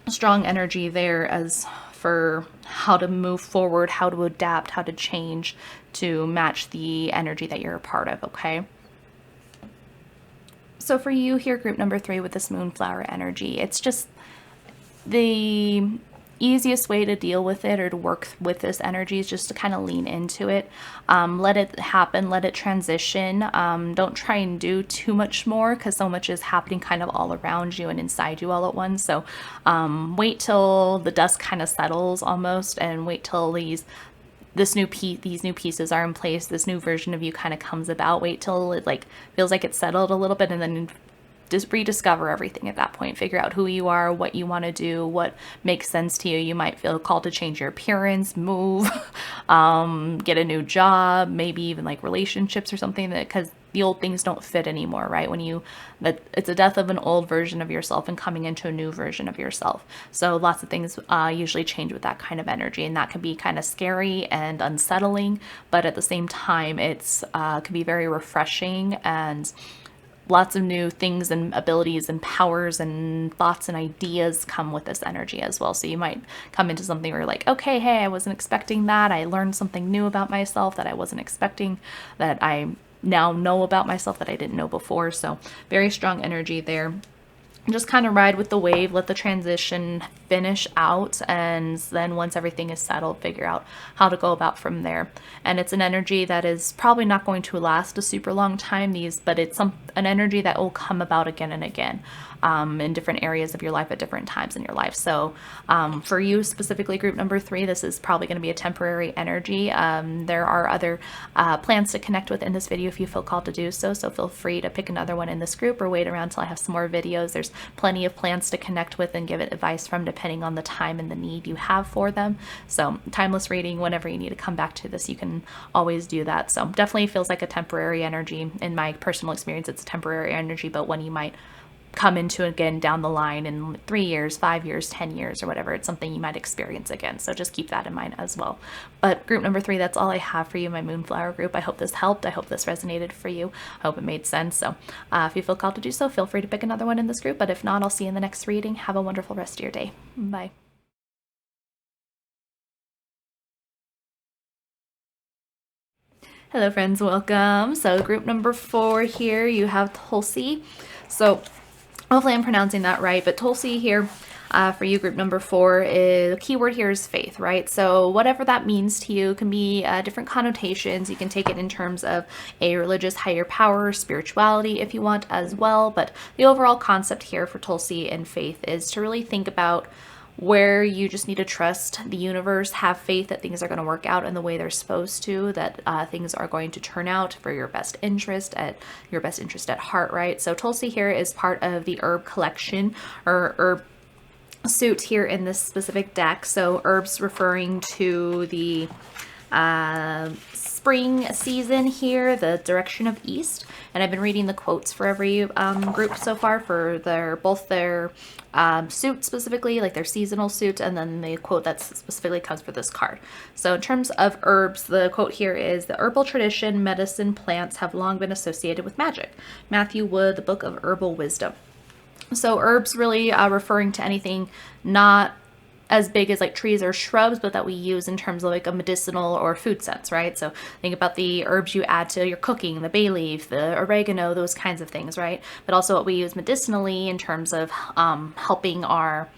strong energy there as for how to move forward, how to adapt, how to change to match the energy that you're a part of, okay? So for you here, group number 3 with this Moonflower energy, it's just the easiest way to deal with it or to work with this energy is just to kind of lean into it. Let it happen, let it transition. Don't try and do too much more, because so much is happening kind of all around you and inside you all at once. So wait till the dust kind of settles almost, and wait till these new pieces are in place, this new version of you kind of comes about. Wait till it like feels like it's settled a little bit, and then just rediscover everything at that point. Figure out who you are, what you want to do, what makes sense to you. You might feel called to change your appearance, move, get a new job, maybe even like relationships or something, that because the old things don't fit anymore, right? It's a death of an old version of yourself and coming into a new version of yourself. So lots of things usually change with that kind of energy, and that can be kind of scary and unsettling, but at the same time, it's can be very refreshing, and lots of new things and abilities and powers and thoughts and ideas come with this energy as well. So you might come into something where you're like, okay, hey, I wasn't expecting that. I learned something new about myself that I wasn't expecting, that I now know about myself that I didn't know before. So very strong energy there. Just kind of ride with the wave, let the transition finish out, and then once everything is settled, figure out how to go about from there. And it's an energy that is probably not going to last a super long time, but it's an energy that will come about again and again in different areas of your life at different times in your life. So for you specifically, group number 3, this is probably going to be a temporary energy. There are other plans to connect with in this video if you feel called to do so. So feel free to pick another one in this group, or wait around till I have some more videos. There's plenty of plans to connect with and give it advice from, depending on the time and the need you have for them. So timeless reading, whenever you need to come back to this, you can always do that. So definitely feels like a temporary energy. In my personal experience, it's a temporary energy, but one you might come into again down the line in 3 years, 5 years, 10 years, or whatever. It's something you might experience again. So just keep that in mind as well. But group number 3, that's all I have for you, my Moonflower group. I hope this helped. I hope this resonated for you. I hope it made sense. So if you feel called to do so, feel free to pick another one in this group. But if not, I'll see you in the next reading. Have a wonderful rest of your day. Bye. Hello friends, welcome. So group number 4 here, you have Tulsi. So hopefully I'm pronouncing that right, but Tulsi here for you, group number 4, is keyword here is faith, right? So whatever that means to you can be different connotations. You can take it in terms of a religious higher power, spirituality if you want as well, but the overall concept here for Tulsi and faith is to really think about where you just need to trust the universe, have faith that things are going to work out in the way they're supposed to, that things are going to turn out for your best interest, at your best interest at heart, right? So Tulsi here is part of the herb collection or herb suit here in this specific deck. So herbs referring to the spring season here, the direction of east, and I've been reading the quotes for every group so far for both their suit specifically, like their seasonal suit, and then the quote that specifically comes for this card. So in terms of herbs, the quote here is, "The herbal tradition, medicine, plants have long been associated with magic." Matthew Wood, The Book of Herbal Wisdom. So herbs really referring to anything not as big as like trees or shrubs, but that we use in terms of like a medicinal or food sense, right? So think about the herbs you add to your cooking, the bay leaf, the oregano, those kinds of things, right? But also what we use medicinally in terms of helping our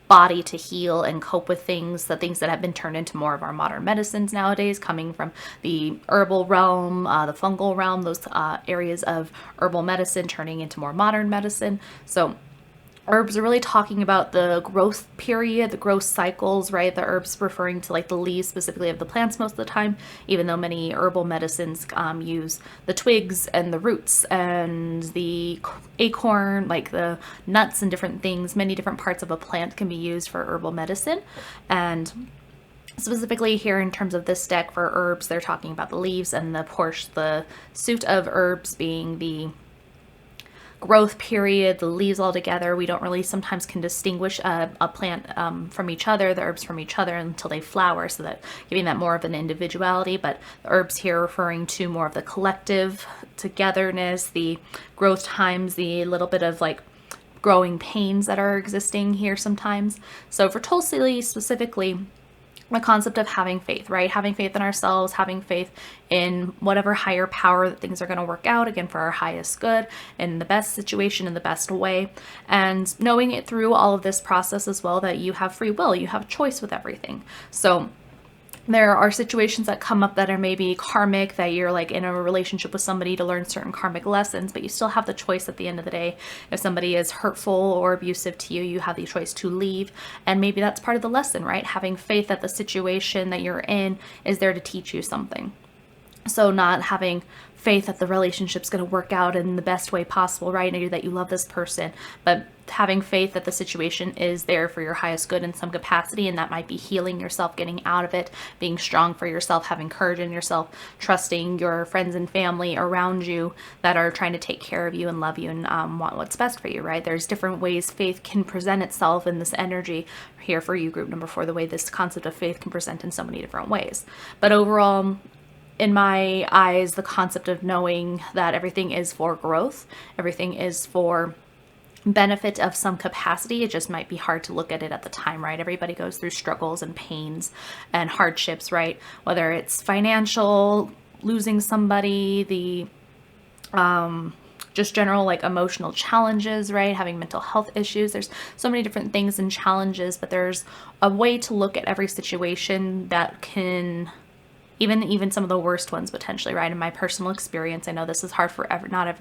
body to heal and cope with things, the things that have been turned into more of our modern medicines nowadays, coming from the herbal realm, the fungal realm, those areas of herbal medicine turning into more modern medicine. So herbs are really talking about the growth period, the growth cycles, right? The herbs referring to like the leaves specifically of the plants most of the time, even though many herbal medicines use the twigs and the roots and the acorn, like the nuts and different things. Many different parts of a plant can be used for herbal medicine. And specifically here in terms of this deck for herbs, they're talking about the leaves and the suit of herbs being the growth period, the leaves all together. We don't really sometimes can distinguish a plant from each other, the herbs from each other until they flower, so that giving that more of an individuality. But the herbs here referring to more of the collective togetherness, the growth times, the little bit of like growing pains that are existing here sometimes. So for Tulsi specifically, the concept of having faith, right? Having faith in ourselves, having faith in whatever higher power that things are going to work out, again, for our highest good, in the best situation, in the best way. And knowing it through all of this process as well, that you have free will, you have choice with everything. So there are situations that come up that are maybe karmic, that you're like in a relationship with somebody to learn certain karmic lessons, but you still have the choice at the end of the day. If somebody is hurtful or abusive to you, you have the choice to leave. And maybe that's part of the lesson, right? Having faith that the situation that you're in is there to teach you something. So not having faith that the relationship's going to work out in the best way possible, right? And that you love this person, but having faith that the situation is there for your highest good in some capacity, and that might be healing yourself, getting out of it, being strong for yourself, having courage in yourself, trusting your friends and family around you that are trying to take care of you and love you and want what's best for you, right? There's different ways faith can present itself in this energy here for you, group number 4, the way this concept of faith can present in so many different ways. But overall, in my eyes, the concept of knowing that everything is for growth, everything is for benefit of some capacity. It just might be hard to look at it at the time, right? Everybody goes through struggles and pains and hardships, right? Whether it's financial, losing somebody, the just general like emotional challenges, right? Having mental health issues. There's so many different things and challenges, but there's a way to look at every situation that can, even some of the worst ones potentially, right? In my personal experience, I know this is hard for not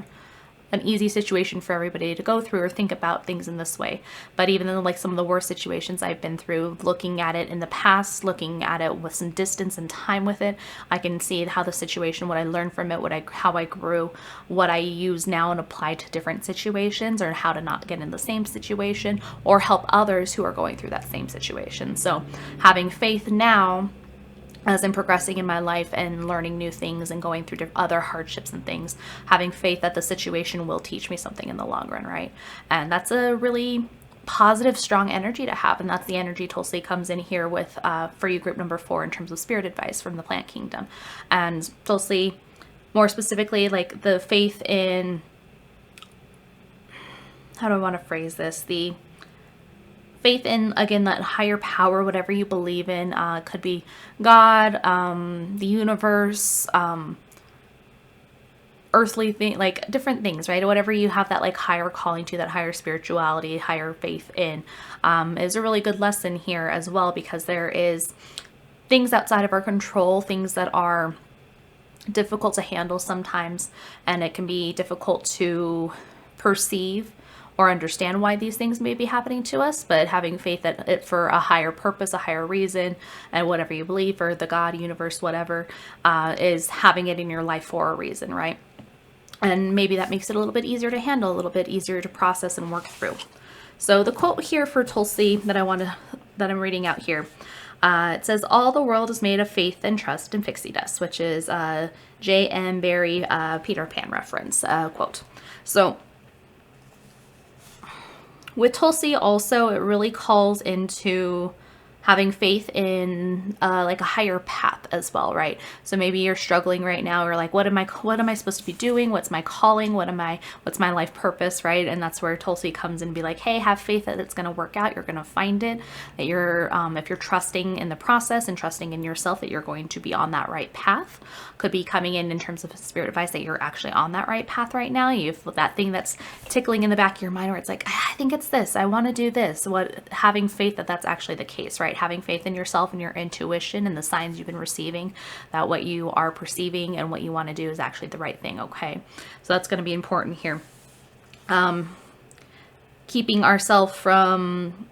an easy situation for everybody to go through or think about things in this way. But even in like some of the worst situations I've been through, looking at it in the past, looking at it with some distance and time with it, I can see how the situation, what I learned from it, how I grew, what I use now and apply to different situations, or how to not get in the same situation or help others who are going through that same situation. So having faith now, as I'm progressing in my life and learning new things and going through other hardships and things, having faith that the situation will teach me something in the long run, right? And that's a really positive, strong energy to have. And that's the energy Tulsi comes in here with for you, group number 4, in terms of spirit advice from the plant kingdom. And Tulsi, more specifically, like the faith in, how do I want to phrase this? The faith in, again, that higher power, whatever you believe in, could be God, the universe, earthly thing, like different things, right? Whatever you have that like higher calling to, that higher spirituality, higher faith in, is a really good lesson here as well, because there is things outside of our control, things that are difficult to handle sometimes, and it can be difficult to perceive or understand why these things may be happening to us, but having faith that it for a higher purpose, a higher reason, and whatever you believe, or the God, universe, whatever, is having it in your life for a reason, right? And maybe that makes it a little bit easier to handle, a little bit easier to process and work through. So the quote here for Tulsi that I'm reading out here, it says, "All the world is made of faith and trust and pixie dust," which is J.M. Barrie, Peter Pan reference quote. So with Tulsi also, it really calls into having faith in like a higher path as well, right? So maybe you're struggling right now, or like, what am I supposed to be doing? What's my calling? What's my life purpose, right? And that's where Tulsi comes in and be like, hey, have faith that it's going to work out. You're going to find it, that you're, if you're trusting in the process and trusting in yourself, that you're going to be on that right path. Could be coming in terms of spirit advice that you're actually on that right path right now. You've that thing that's tickling in the back of your mind where it's like, I think it's this, I want to do this. Having faith that that's actually the case, right? Having faith in yourself and your intuition and the signs you've been receiving, that what you are perceiving and what you want to do is actually the right thing. Okay, so that's going to be important here. Keeping ourselves from,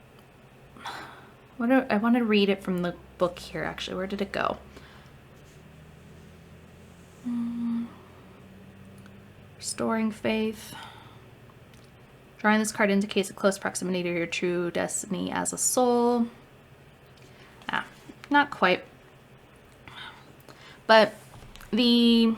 I want to read it from the book here actually. Where did it go? Restoring faith. Drawing this card indicates a close proximity to your true destiny as a soul. Not quite. But the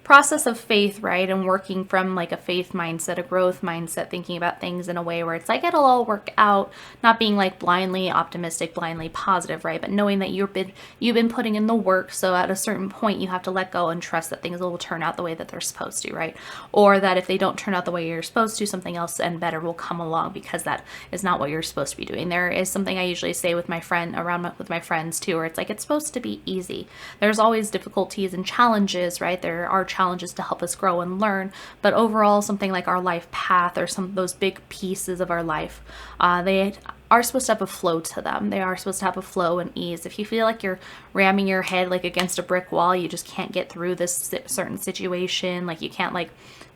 process of faith, right, and working from like a faith mindset, a growth mindset, thinking about things in a way where it's like it'll all work out, not being like blindly optimistic, blindly positive, right, but knowing that you've been putting in the work, so at a certain point you have to let go and trust that things will turn out the way that they're supposed to, right? Or that if they don't turn out the way you're supposed to, something else and better will come along, because that is not what you're supposed to be doing. There is something I usually say with my friends too, where it's like it's supposed to be easy. There's always difficulties and challenges, right? There are challenges to help us grow and learn, but overall something like our life path, or some of those big pieces of our life, they are supposed to have a flow to them. They are supposed to have a flow and ease. If you feel like you're ramming your head like against a brick wall, you just can't get through this certain situation, like you can't like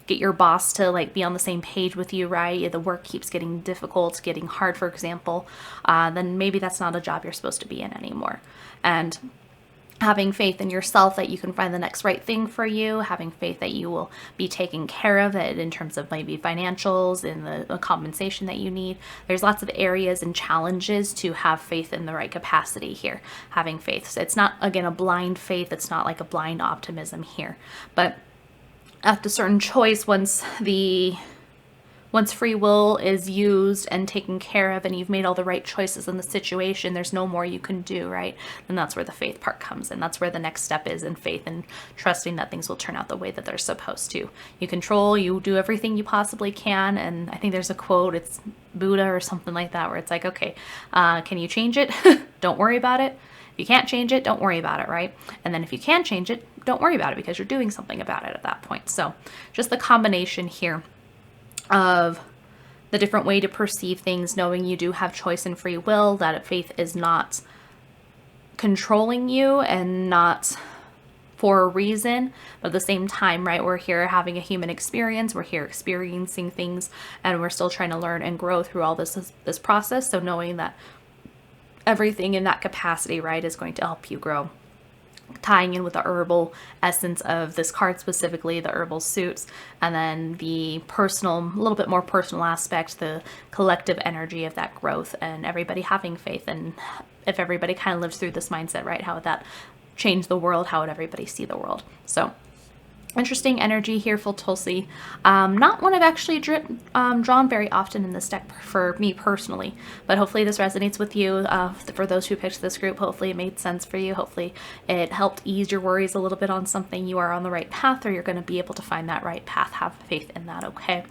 get your boss to like be on the same page with you, right? The work keeps getting difficult, getting hard, for example, then maybe that's not a job you're supposed to be in anymore. And having faith in yourself that you can find the next right thing for you, having faith that you will be taken care of it in terms of maybe financials and the compensation that you need. There's lots of areas and challenges to have faith in the right capacity here, having faith. So it's not, again, a blind faith. It's not like a blind optimism here. But at a certain choice, once free will is used and taken care of, and you've made all the right choices in the situation, there's no more you can do, right? And that's where the faith part comes in. That's where the next step is in faith and trusting that things will turn out the way that they're supposed to. You control, you do everything you possibly can. And I think there's a quote, it's Buddha or something like that, where it's like, okay, can you change it? Don't worry about it. If you can't change it, don't worry about it, right? And then if you can change it, don't worry about it, because you're doing something about it at that point. So just the combination here of the different way to perceive things, knowing you do have choice and free will, that faith is not controlling you and not for a reason, but at the same time, right, we're here having a human experience, we're here experiencing things, and we're still trying to learn and grow through all this process. So knowing that everything in that capacity, right, is going to help you grow. Tying in with the herbal essence of this card, specifically the herbal suits, and then the personal, a little bit more personal aspect, the collective energy of that growth, and everybody having faith. And if everybody kind of lives through this mindset, right, how would that change the world? How would everybody see the world? So interesting energy here for Tulsi. Not one I've actually drawn very often in this deck for me personally, but hopefully this resonates with you. For those who picked this group, hopefully it made sense for you. Hopefully it helped ease your worries a little bit on something. You are on the right path, or you're going to be able to find that right path. Have faith in that, okay?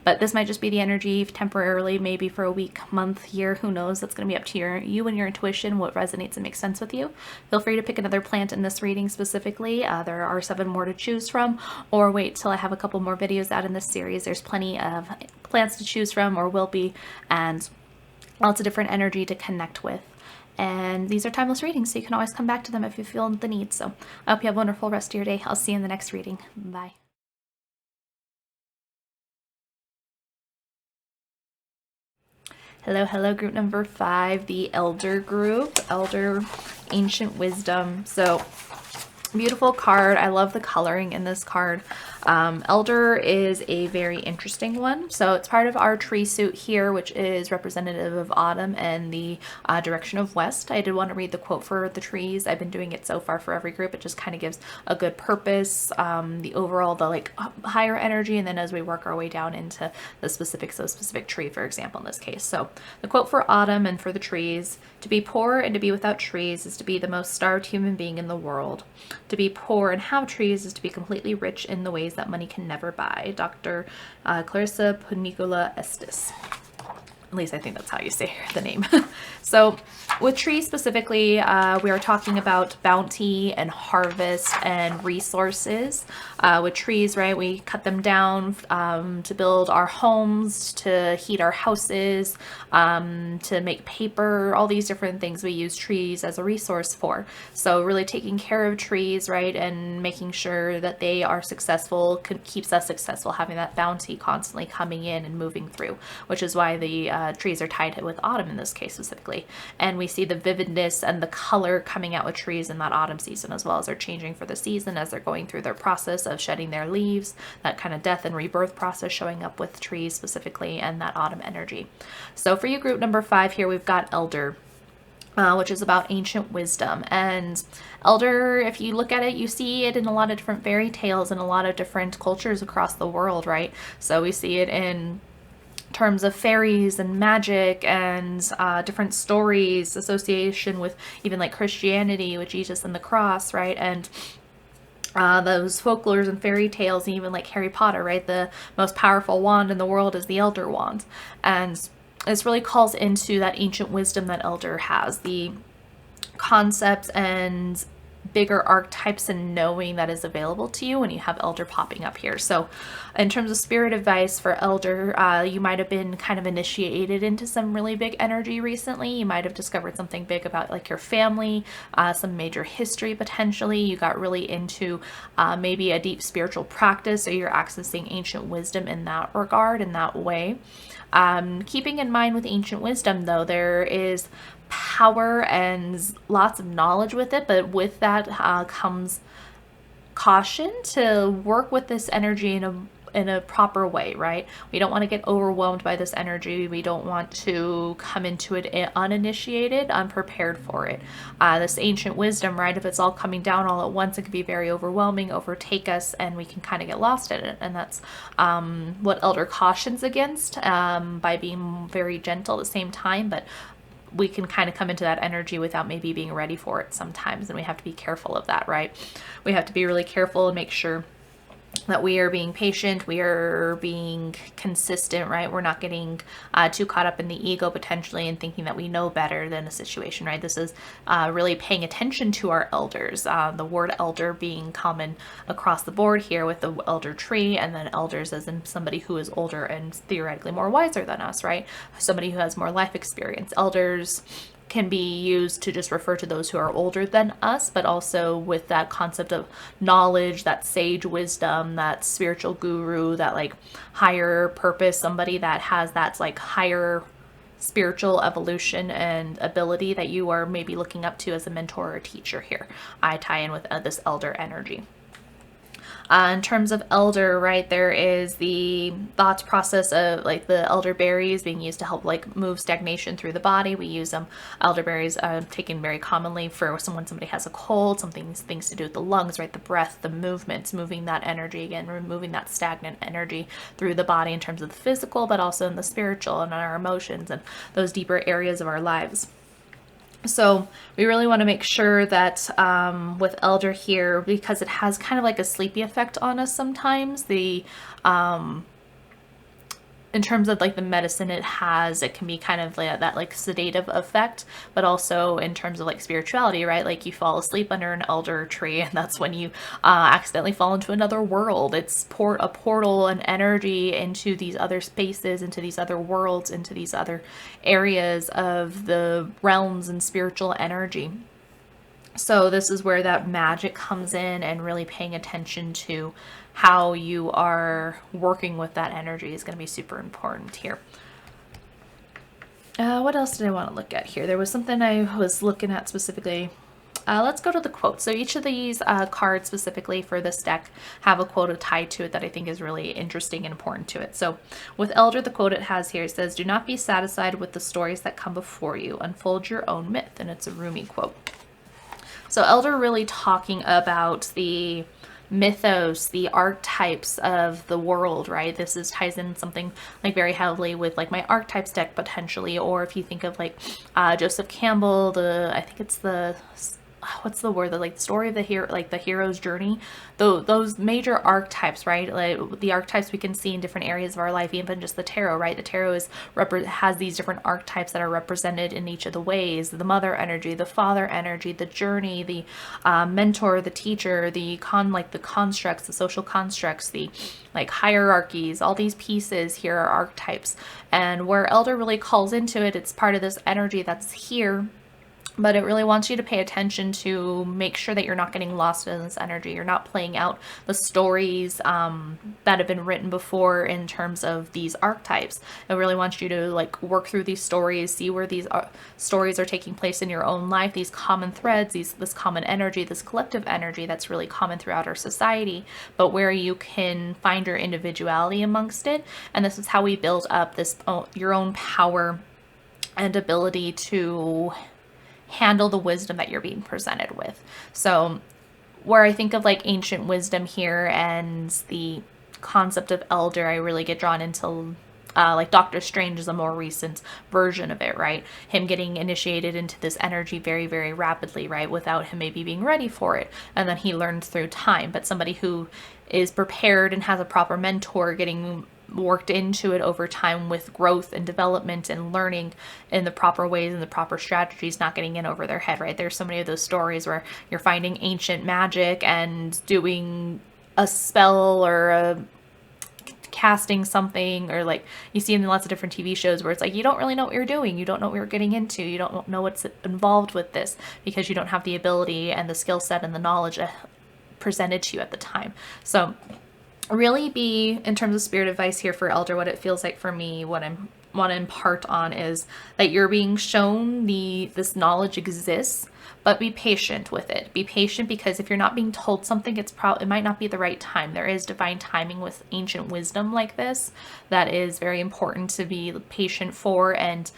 But this might just be the energy temporarily, maybe for a week, month, year, who knows? That's going to be up to you and your intuition, what resonates and makes sense with you. Feel free to pick another plant in this reading specifically. There are 7 more to choose from. from, or wait till I have a couple more videos out in this series. There's plenty of plants to choose from, or will be, and lots of different energy to connect with. And these are timeless readings, so you can always come back to them if you feel the need. So I hope you have a wonderful rest of your day. I'll see you in the next reading. Bye. Hello, group number 5, the Elder group, Elder Ancient Wisdom. So beautiful card. I love the coloring in this card. Elder is a very interesting one. So it's part of our tree suit here, which is representative of autumn and the direction of west. I did want to read the quote for the trees. I've been doing it so far for every group. It just kind of gives a good purpose, the overall, the like higher energy, and then as we work our way down into the specifics of a specific tree, for example, in this case. So the quote for autumn and for the trees: to be poor and to be without trees is to be the most starved human being in the world. To be poor and have trees is to be completely rich in the ways that money can never buy. Dr. Clarissa Punicola Estes. At least I think that's how you say the name. So with trees specifically, we are talking about bounty and harvest and resources. With trees, right, we cut them down to build our homes, to heat our houses, to make paper, all these different things we use trees as a resource for. So really taking care of trees, right, and making sure that they are successful keeps us successful, having that bounty constantly coming in and moving through, which is why the trees are tied with autumn in this case specifically. And we see the vividness and the color coming out with trees in that autumn season, as well as they're changing for the season as they're going through their process of shedding their leaves, that kind of death and rebirth process showing up with trees specifically, and that autumn energy. So for you, group number 5 here, we've got Elder, which is about ancient wisdom. And Elder, if you look at it, you see it in a lot of different fairy tales and a lot of different cultures across the world, right? So we see it in terms of fairies and magic and different stories, association with even like Christianity with Jesus and the cross, right? And those folklores and fairy tales, and even like Harry Potter, right? The most powerful wand in the world is the Elder Wand. And this really calls into that ancient wisdom that Elder has, the concepts and bigger archetypes and knowing that is available to you when you have Elder popping up here. So in terms of spirit advice for Elder, you might have been kind of initiated into some really big energy recently. You might have discovered something big about like your family, some major history potentially. You got really into maybe a deep spiritual practice, or you're accessing ancient wisdom in that regard, in that way. Keeping in mind with ancient wisdom though, there is power and lots of knowledge with it, but with that comes caution to work with this energy in a proper way, right? We don't want to get overwhelmed by this energy. We don't want to come into it uninitiated, unprepared for it. This ancient wisdom, right? If it's all coming down all at once, it can be very overwhelming, overtake us, and we can kind of get lost in it. And that's what Elder cautions against, by being very gentle at the same time, but we can kind of come into that energy without maybe being ready for it sometimes, and we have to be careful of that, right? We have to be really careful and make sure that we are being patient, we are being consistent, right? We're not getting too caught up in the ego potentially and thinking that we know better than a situation, right? This is really paying attention to our elders. The word elder being common across the board here with the elder tree, and then elders as in somebody who is older and theoretically more wiser than us, right? Somebody who has more life experience. Elders can be used to just refer to those who are older than us, but also with that concept of knowledge, that sage wisdom, that spiritual guru, that like higher purpose, somebody that has that like higher spiritual evolution and ability that you are maybe looking up to as a mentor or teacher here. I tie in with this elder energy. In terms of elder, right, there is the thought process of like the elderberries being used to help like move stagnation through the body. We use them. Elderberries are taken very commonly for when somebody has a cold, things to do with the lungs, right, the breath, the movements, moving that energy again, removing that stagnant energy through the body in terms of the physical, but also in the spiritual and our emotions and those deeper areas of our lives. So we really want to make sure that with elder here, because it has kind of like a sleepy effect on us sometimes, the in in terms of like the medicine it has, it can be kind of like that like sedative effect, but also in terms of like spirituality, right? Like you fall asleep under an elder tree and that's when you accidentally fall into another world. It's a portal and energy into these other spaces, into these other worlds, into these other areas of the realms and spiritual energy. So this is where that magic comes in, and really paying attention to how you are working with that energy is going to be super important here. What else did I want to look at here? There was something I was looking at specifically. Let's go to the quote. So each of these cards specifically for this deck have a quote tied to it that I think is really interesting and important to it. So with Elder, the quote it has here says, "Do not be satisfied with the stories that come before you. Unfold your own myth." And it's a Rumi quote. So Elder really talking about the mythos, the archetypes of the world, right? This is ties in something like very heavily with like my archetypes deck potentially, or if you think of like Joseph Campbell, I think it's the what's the word, the like story of the hero, like the hero's journey, those major archetypes, right? Like the archetypes we can see in different areas of our life, even just the tarot, right? The tarot has these different archetypes that are represented in each of the ways: the mother energy, the father energy, the journey, the mentor, the teacher, the constructs, the social constructs, the like hierarchies. All these pieces here are archetypes, and where Elder really calls into it, it's part of this energy that's here. But it really wants you to pay attention to make sure that you're not getting lost in this energy. You're not playing out the stories that have been written before in terms of these archetypes. It really wants you to like work through these stories, see where these stories are taking place in your own life, these common threads, this common energy, this collective energy that's really common throughout our society, but where you can find your individuality amongst it. And this is how we build up this your own power and ability to handle the wisdom that you're being presented with. So where I think of like ancient wisdom here and the concept of elder, I really get drawn into like Doctor Strange is a more recent version of it, right? Him getting initiated into this energy very, very rapidly, right? Without him maybe being ready for it. And then he learns through time. But somebody who is prepared and has a proper mentor getting worked into it over time with growth and development and learning in the proper ways and the proper strategies, not getting in over their head, right? There's so many of those stories where you're finding ancient magic and doing a spell or casting something, or like you see in lots of different TV shows where it's like you don't really know what you're doing, you don't know what you're getting into, you don't know what's involved with this because you don't have the ability and the skill set and the knowledge presented to you at the time. So really be, in terms of spirit advice here for Elder, what it feels like for me, what I want to impart on is that you're being shown this knowledge exists, but be patient with it. Be patient, because if you're not being told something, it might not be the right time. There is divine timing with ancient wisdom like this that is very important to be patient for, and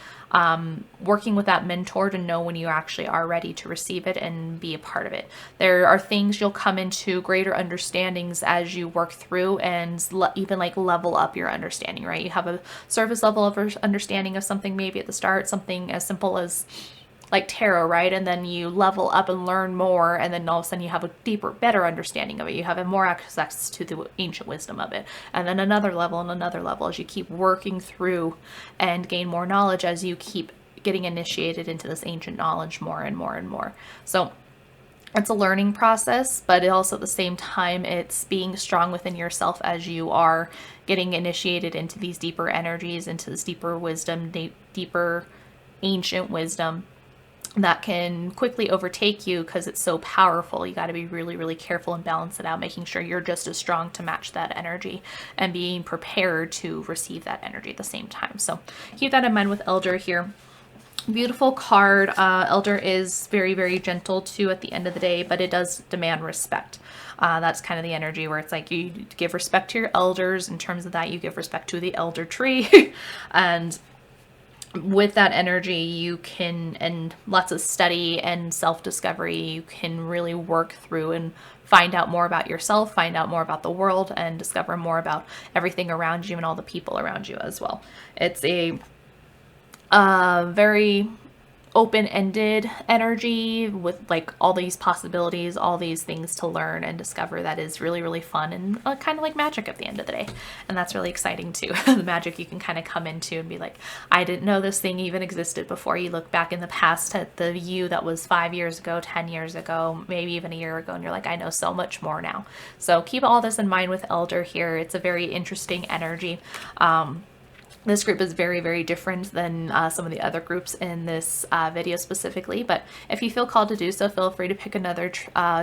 working with that mentor to know when you actually are ready to receive it and be a part of it. There are things you'll come into greater understandings as you work through and even like level up your understanding, right? You have a surface level of understanding of something maybe at the start, something as simple as like tarot, right? And then you level up and learn more, and then all of a sudden you have a deeper, better understanding of it. You have more access to the ancient wisdom of it. And then another level and another level as you keep working through and gain more knowledge, as you keep getting initiated into this ancient knowledge more and more and more. So it's a learning process, but it also at the same time, it's being strong within yourself as you are getting initiated into these deeper energies, into this deeper wisdom, deeper ancient wisdom that can quickly overtake you because it's so powerful. You got to be really, really careful and balance it out, making sure you're just as strong to match that energy and being prepared to receive that energy at the same time. So keep that in mind with Elder here. Beautiful card. Elder is very, very gentle too at the end of the day, but it does demand respect. That's kind of the energy where it's like you give respect to your elders. In terms of that, you give respect to the elder tree. And with that energy, you can, and lots of study and self-discovery, you can really work through and find out more about yourself, find out more about the world, and discover more about everything around you and all the people around you as well. It's a very open-ended energy with like all these possibilities, all these things to learn and discover that is really, really fun and kind of like magic at the end of the day. And that's really exciting too. The magic you can kind of come into and be like, I didn't know this thing even existed before. You look back in the past at the you that was 5 years ago, 10 years ago, maybe even a year ago, and you're like, I know so much more now. So keep all this in mind with Elder here. It's a very interesting energy. This group is very, very different than some of the other groups in this video specifically, but if you feel called to do so, feel free to pick another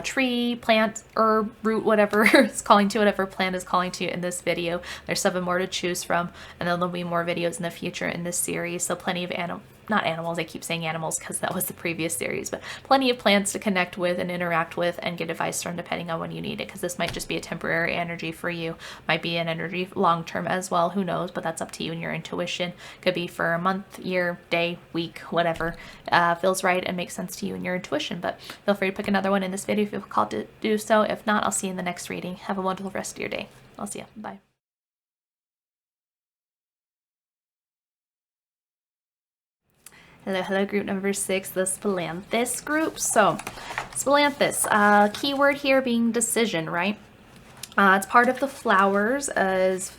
tree, plant, herb, root, whatever is calling to, whatever plant is calling to in this video. There's 7 more to choose from, and then there'll be more videos in the future in this series, so plenty of not animals, I keep saying animals because that was the previous series, but plenty of plants to connect with and interact with and get advice from depending on when you need it, because this might just be a temporary energy for you, might be an energy long-term as well, who knows, but that's up to you and your intuition. Could be for a month, year, day, week, whatever feels right and makes sense to you and your intuition. But feel free to pick another one in this video if you feel called to do so. If not, I'll see you in the next reading. Have a wonderful rest of your day. I'll see you. Bye. Hello, group number 6, the Splanthus group. So, Splanthus, keyword here being decision, right? It's part of the flowers as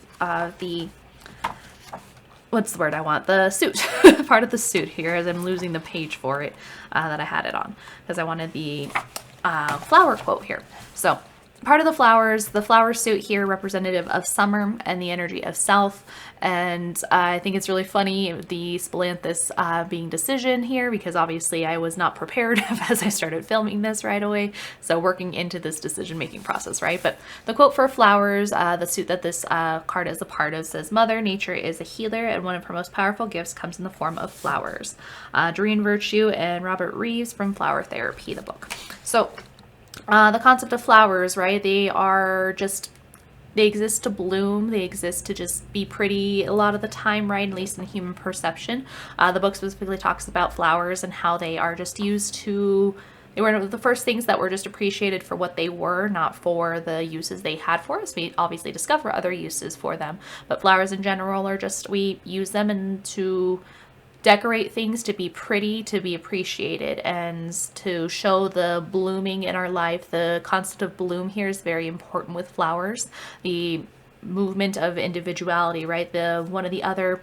what's the word I want? The suit. Part of the suit here, as I'm losing the page for it that I had it on, because I wanted the flower quote here. So, part of the flower suit here, representative of summer and the energy of self. And I think it's really funny, the Splanthus being decision here, because obviously I was not prepared as I started filming this right away. So working into this decision-making process, right? But the quote for flowers, the suit that this card is a part of, says, Mother Nature is a healer, and one of her most powerful gifts comes in the form of flowers. Doreen Virtue and Robert Reeves from Flower Therapy, the book. So the concept of flowers, right? They exist to bloom. They exist to just be pretty a lot of the time, right? At least in human perception. The book specifically talks about flowers and how they are just used to, they were the first things that were just appreciated for what they were, not for the uses they had for us. We obviously discover other uses for them, but flowers in general are just, we use them and to decorate things, to be pretty, to be appreciated, and to show the blooming in our life. The concept of bloom here is very important with flowers. The movement of individuality, right? One of the other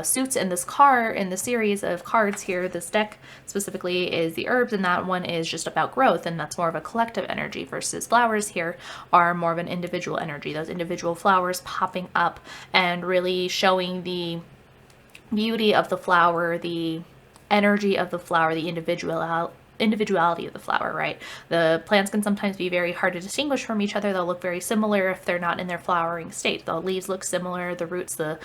suits in the series of cards here, this deck specifically, is the herbs, and that one is just about growth, and that's more of a collective energy, versus flowers here are more of an individual energy. Those individual flowers popping up and really showing the beauty of the flower, the energy of the flower, the individuality of the flower, right? The plants can sometimes be very hard to distinguish from each other. They'll look very similar if they're not in their flowering state. The leaves look similar, the roots, the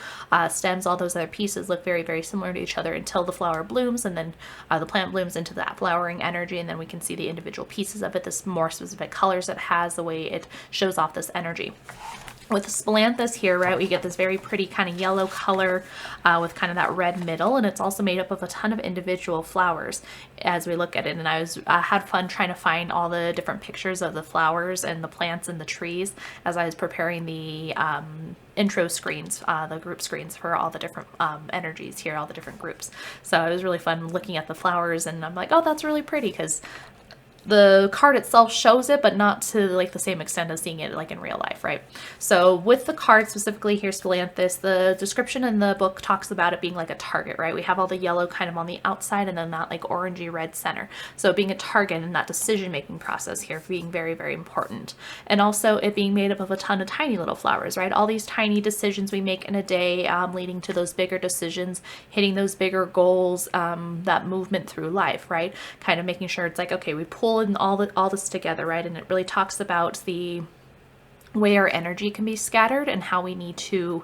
stems, all those other pieces look very, very similar to each other until the flower blooms, and then the plant blooms into that flowering energy, and then we can see the individual pieces of it, this more specific colors it has, the way it shows off this energy. With Splanthus here, right, we get this very pretty kind of yellow color with kind of that red middle, and it's also made up of a ton of individual flowers as we look at it. And I had fun trying to find all the different pictures of the flowers and the plants and the trees as I was preparing the intro screens, the group screens for all the different energies here, all the different groups. So it was really fun looking at the flowers, and I'm like, oh, that's really pretty, because the card itself shows it, but not to like the same extent as seeing it like in real life, right? So with the card specifically here, Splanthus, the description in the book talks about it being like a target, right? We have all the yellow kind of on the outside and then that like orangey red center. So being a target in that decision-making process here being very, very important. And also it being made up of a ton of tiny little flowers, right? All these tiny decisions we make in a day, leading to those bigger decisions, hitting those bigger goals, that movement through life, right? Kind of making sure it's like, okay, we pull in all this together, right? And it really talks about the way our energy can be scattered and how we need to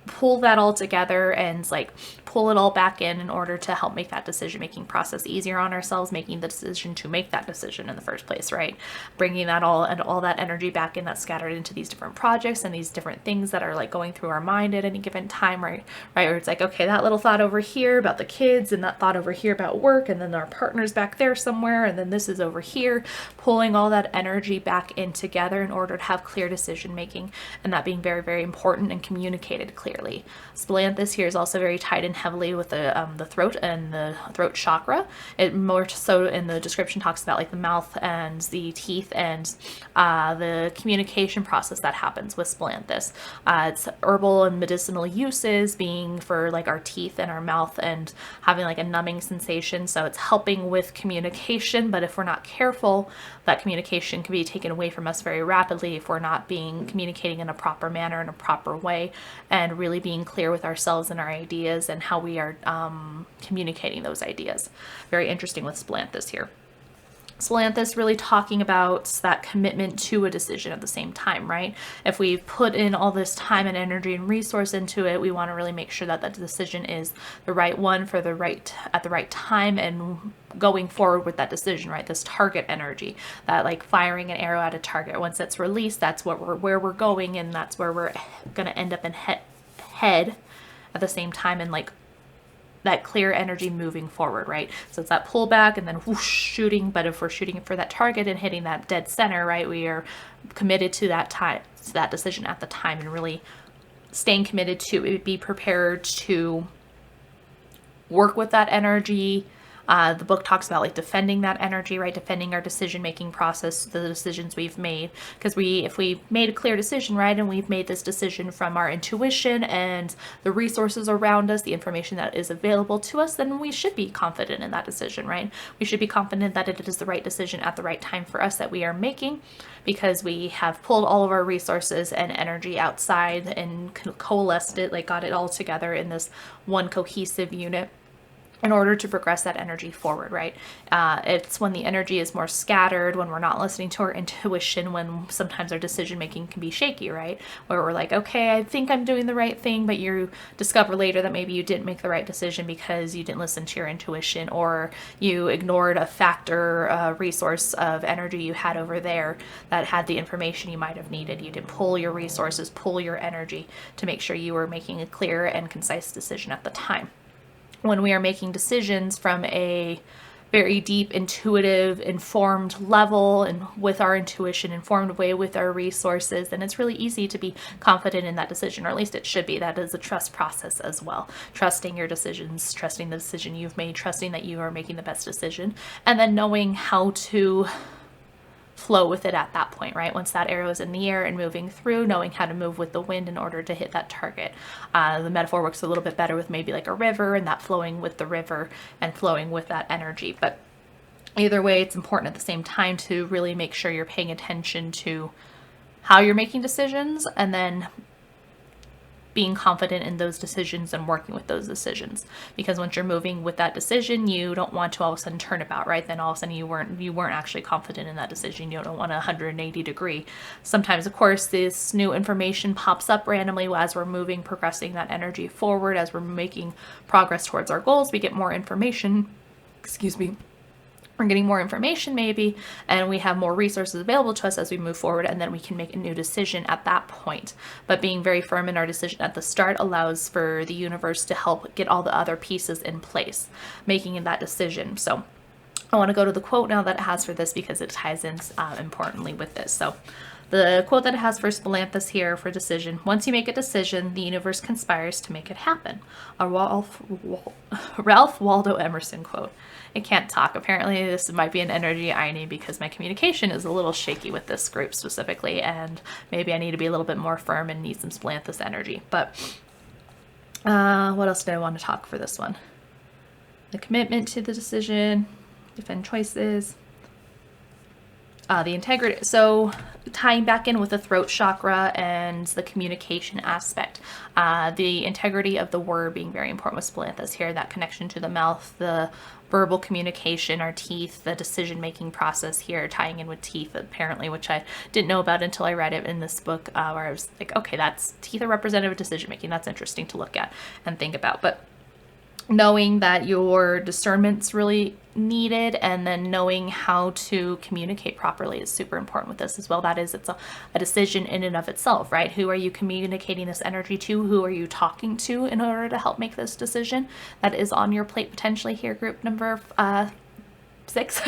pull that all together and like pull it all back in order to help make that decision-making process easier on ourselves, making the decision to make that decision in the first place, right? Bringing that all that energy back in that's scattered into these different projects and these different things that are like going through our mind at any given time, right? Where it's like, okay, that little thought over here about the kids and that thought over here about work, and then our partner's back there somewhere, and then this is over here, pulling all that energy back in together in order to have clear decision-making, and that being very, very important and communicated clearly. Splanthus here is also very tied in heavily with the throat and the throat chakra. It more so in the description talks about like the mouth and the teeth and the communication process that happens with splanthus. It's herbal and medicinal uses, being for like our teeth and our mouth and having like a numbing sensation. So it's helping with communication, but if we're not careful, that communication can be taken away from us very rapidly if we're not being communicating in a proper manner, in a proper way, and really being clear with ourselves and our ideas and how we are communicating those ideas. Very interesting with splanthus here. Splanthus really talking about that commitment to a decision at the same time, right? If we've put in all this time and energy and resource into it, we want to really make sure that that decision is the right one for the right at the right time and going forward with that decision, right? This target energy, that like firing an arrow at a target. Once it's released, that's where we're going, and that's where we're going to end up in head at the same time, and like that clear energy moving forward, right? So it's that pullback and then whoosh, shooting. But if we're shooting for that target and hitting that dead center, right, we are committed to that time, to that decision at the time, and really staying committed to it. Be prepared to work with that energy. The book talks about like defending that energy, right? Defending our decision-making process, the decisions we've made. Because if we made a clear decision, right, and we've made this decision from our intuition and the resources around us, the information that is available to us, then we should be confident in that decision, right? We should be confident that it is the right decision at the right time for us that we are making, because we have pulled all of our resources and energy outside and coalesced it, like got it all together in this one cohesive unit in order to progress that energy forward, right? It's when the energy is more scattered, when we're not listening to our intuition, when sometimes our decision making can be shaky, right? Where we're like, okay, I think I'm doing the right thing, but you discover later that maybe you didn't make the right decision because you didn't listen to your intuition, or you ignored a factor, resource of energy you had over there that had the information you might have needed. You didn't pull your resources, pull your energy to make sure you were making a clear and concise decision at the time. When we are making decisions from a very deep, intuitive, informed level, and with our intuition, informed way with our resources, then it's really easy to be confident in that decision, or at least it should be. That is a trust process as well. Trusting your decisions, trusting the decision you've made, trusting that you are making the best decision, and then knowing how to flow with it at that point, right? Once that arrow is in the air and moving through, knowing how to move with the wind in order to hit that target. The metaphor works a little bit better with maybe like a river, and that flowing with the river and flowing with that energy. But either way, it's important at the same time to really make sure you're paying attention to how you're making decisions, and then being confident in those decisions and working with those decisions. Because once you're moving with that decision, you don't want to all of a sudden turn about, right? Then all of a sudden you weren't actually confident in that decision. You don't want a 180 degree. Sometimes, of course, this new information pops up randomly as we're moving, progressing that energy forward, as we're making progress towards our goals. We get more information, we're getting more information maybe, and we have more resources available to us as we move forward, and then we can make a new decision at that point. But being very firm in our decision at the start allows for the universe to help get all the other pieces in place, making that decision. So I want to go to the quote now that it has for this, because it ties in importantly with this. So the quote that it has for splanthus here for decision: once you make a decision, the universe conspires to make it happen. A Ralph Waldo Emerson quote. I can't talk. Apparently this might be an energy I need, because my communication is a little shaky with this group specifically, and maybe I need to be a little bit more firm and need some splanthus energy. But what else did I want to talk for this one? The commitment to the decision, defend choices, the integrity. So tying back in with the throat chakra and the communication aspect, the integrity of the word being very important with splanthus here, that connection to the mouth, the verbal communication, our teeth, the decision-making process here, tying in with teeth apparently, which I didn't know about until I read it in this book, where I was like, okay, that's teeth are representative of decision-making. That's interesting to look at and think about. But knowing that your discernment's really needed, and then knowing how to communicate properly is super important with this as well. That is, it's a decision in and of itself, right? Who are you communicating this energy to? Who are you talking to in order to help make this decision that is on your plate potentially here, group number 6?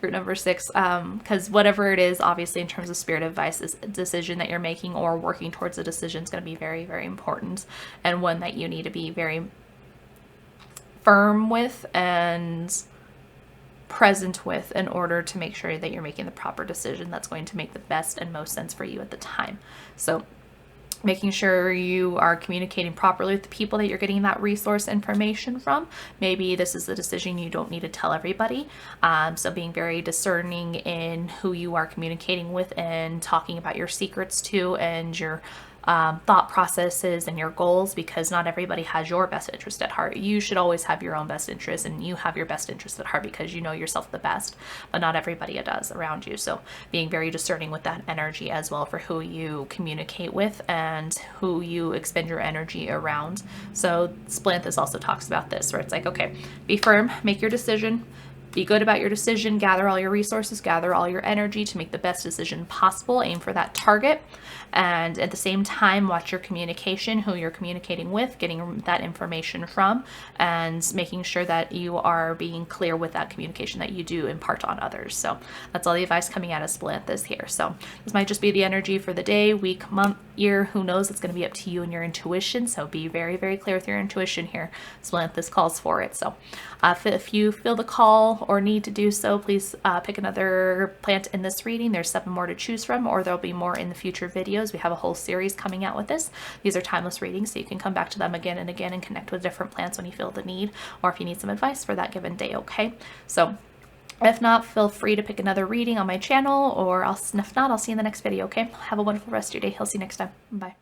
Group number 6, because whatever it is, obviously in terms of spirit advice, is a decision that you're making or working towards a decision is going to be very, very important, and one that you need to be very firm with and present with in order to make sure that you're making the proper decision that's going to make the best and most sense for you at the time. So making sure you are communicating properly with the people that you're getting that resource information from. Maybe this is a decision you don't need to tell everybody. So being very discerning in who you are communicating with and talking about your secrets to and your thought processes and your goals, because not everybody has your best interest at heart. You should always have your own best interest, and you have your best interest at heart because you know yourself the best, but not everybody does around you. So being very discerning with that energy as well for who you communicate with and who you expend your energy around. So Splanthus also talks about this, where it's like, okay, be firm, make your decision, be good about your decision, gather all your resources, gather all your energy to make the best decision possible, aim for that target, and at the same time, watch your communication, who you're communicating with, getting that information from, and making sure that you are being clear with that communication that you do impart on others. So that's all the advice coming out of Splanthus here. So this might just be the energy for the day, week, month, year, who knows? It's going to be up to you and your intuition. So be very, very clear with your intuition here. Splanthus calls for it. So if you feel the call or need to do so, please pick another plant in this reading. There's 7 more to choose from, or there'll be more in the future videos. We have a whole series coming out with this. These are timeless readings, so you can come back to them again and again and connect with different plants when you feel the need, or if you need some advice for that given day, okay? So if not, feel free to pick another reading on my channel, or if not, I'll see you in the next video, okay? Have a wonderful rest of your day. I'll see you next time. Bye.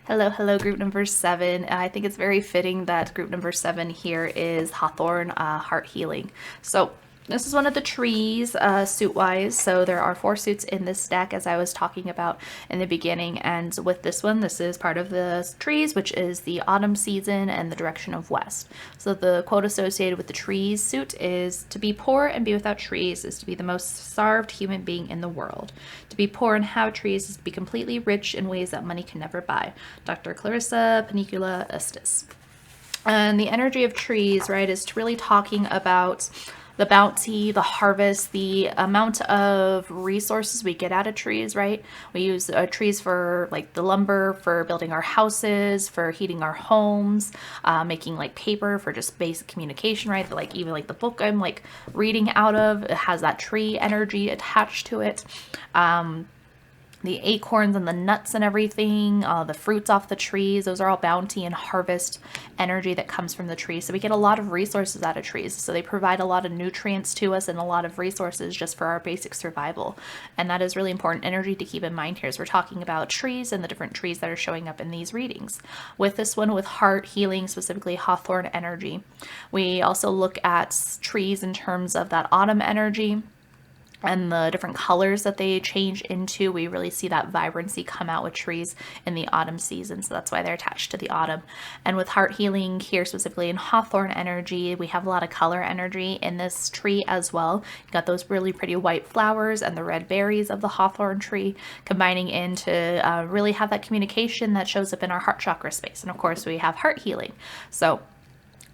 Hello, group number 7. I think it's very fitting that group number 7 here is Hawthorn Heart Healing. So this is one of the trees suit-wise. So there are 4 suits in this deck, as I was talking about in the beginning. And with this one, this is part of the trees, which is the autumn season and the direction of west. So the quote associated with the trees suit is, "To be poor and be without trees is to be the most starved human being in the world. To be poor and have trees is to be completely rich in ways that money can never buy." Dr. Clarissa Panicula Estes. And the energy of trees, right, is really talking about the bounty, the harvest, the amount of resources we get out of trees, right? We use trees for like the lumber, for building our houses, for heating our homes, making like paper for just basic communication, right? Like even like the book I'm like reading out of, it has that tree energy attached to it. The acorns and the nuts and everything, the fruits off the trees, those are all bounty and harvest energy that comes from the tree. So we get a lot of resources out of trees. So they provide a lot of nutrients to us and a lot of resources just for our basic survival. And that is really important energy to keep in mind here as we're talking about trees and the different trees that are showing up in these readings. With this one, with heart healing, specifically hawthorn energy, we also look at trees in terms of that autumn energy and the different colors that they change into. We really see that vibrancy come out with trees in the autumn season, so that's why they're attached to the autumn. And with heart healing here, specifically in hawthorn energy, we have a lot of color energy in this tree as well. You got those really pretty white flowers and the red berries of the hawthorn tree combining in to really have that communication that shows up in our heart chakra space. And of course we have heart healing. So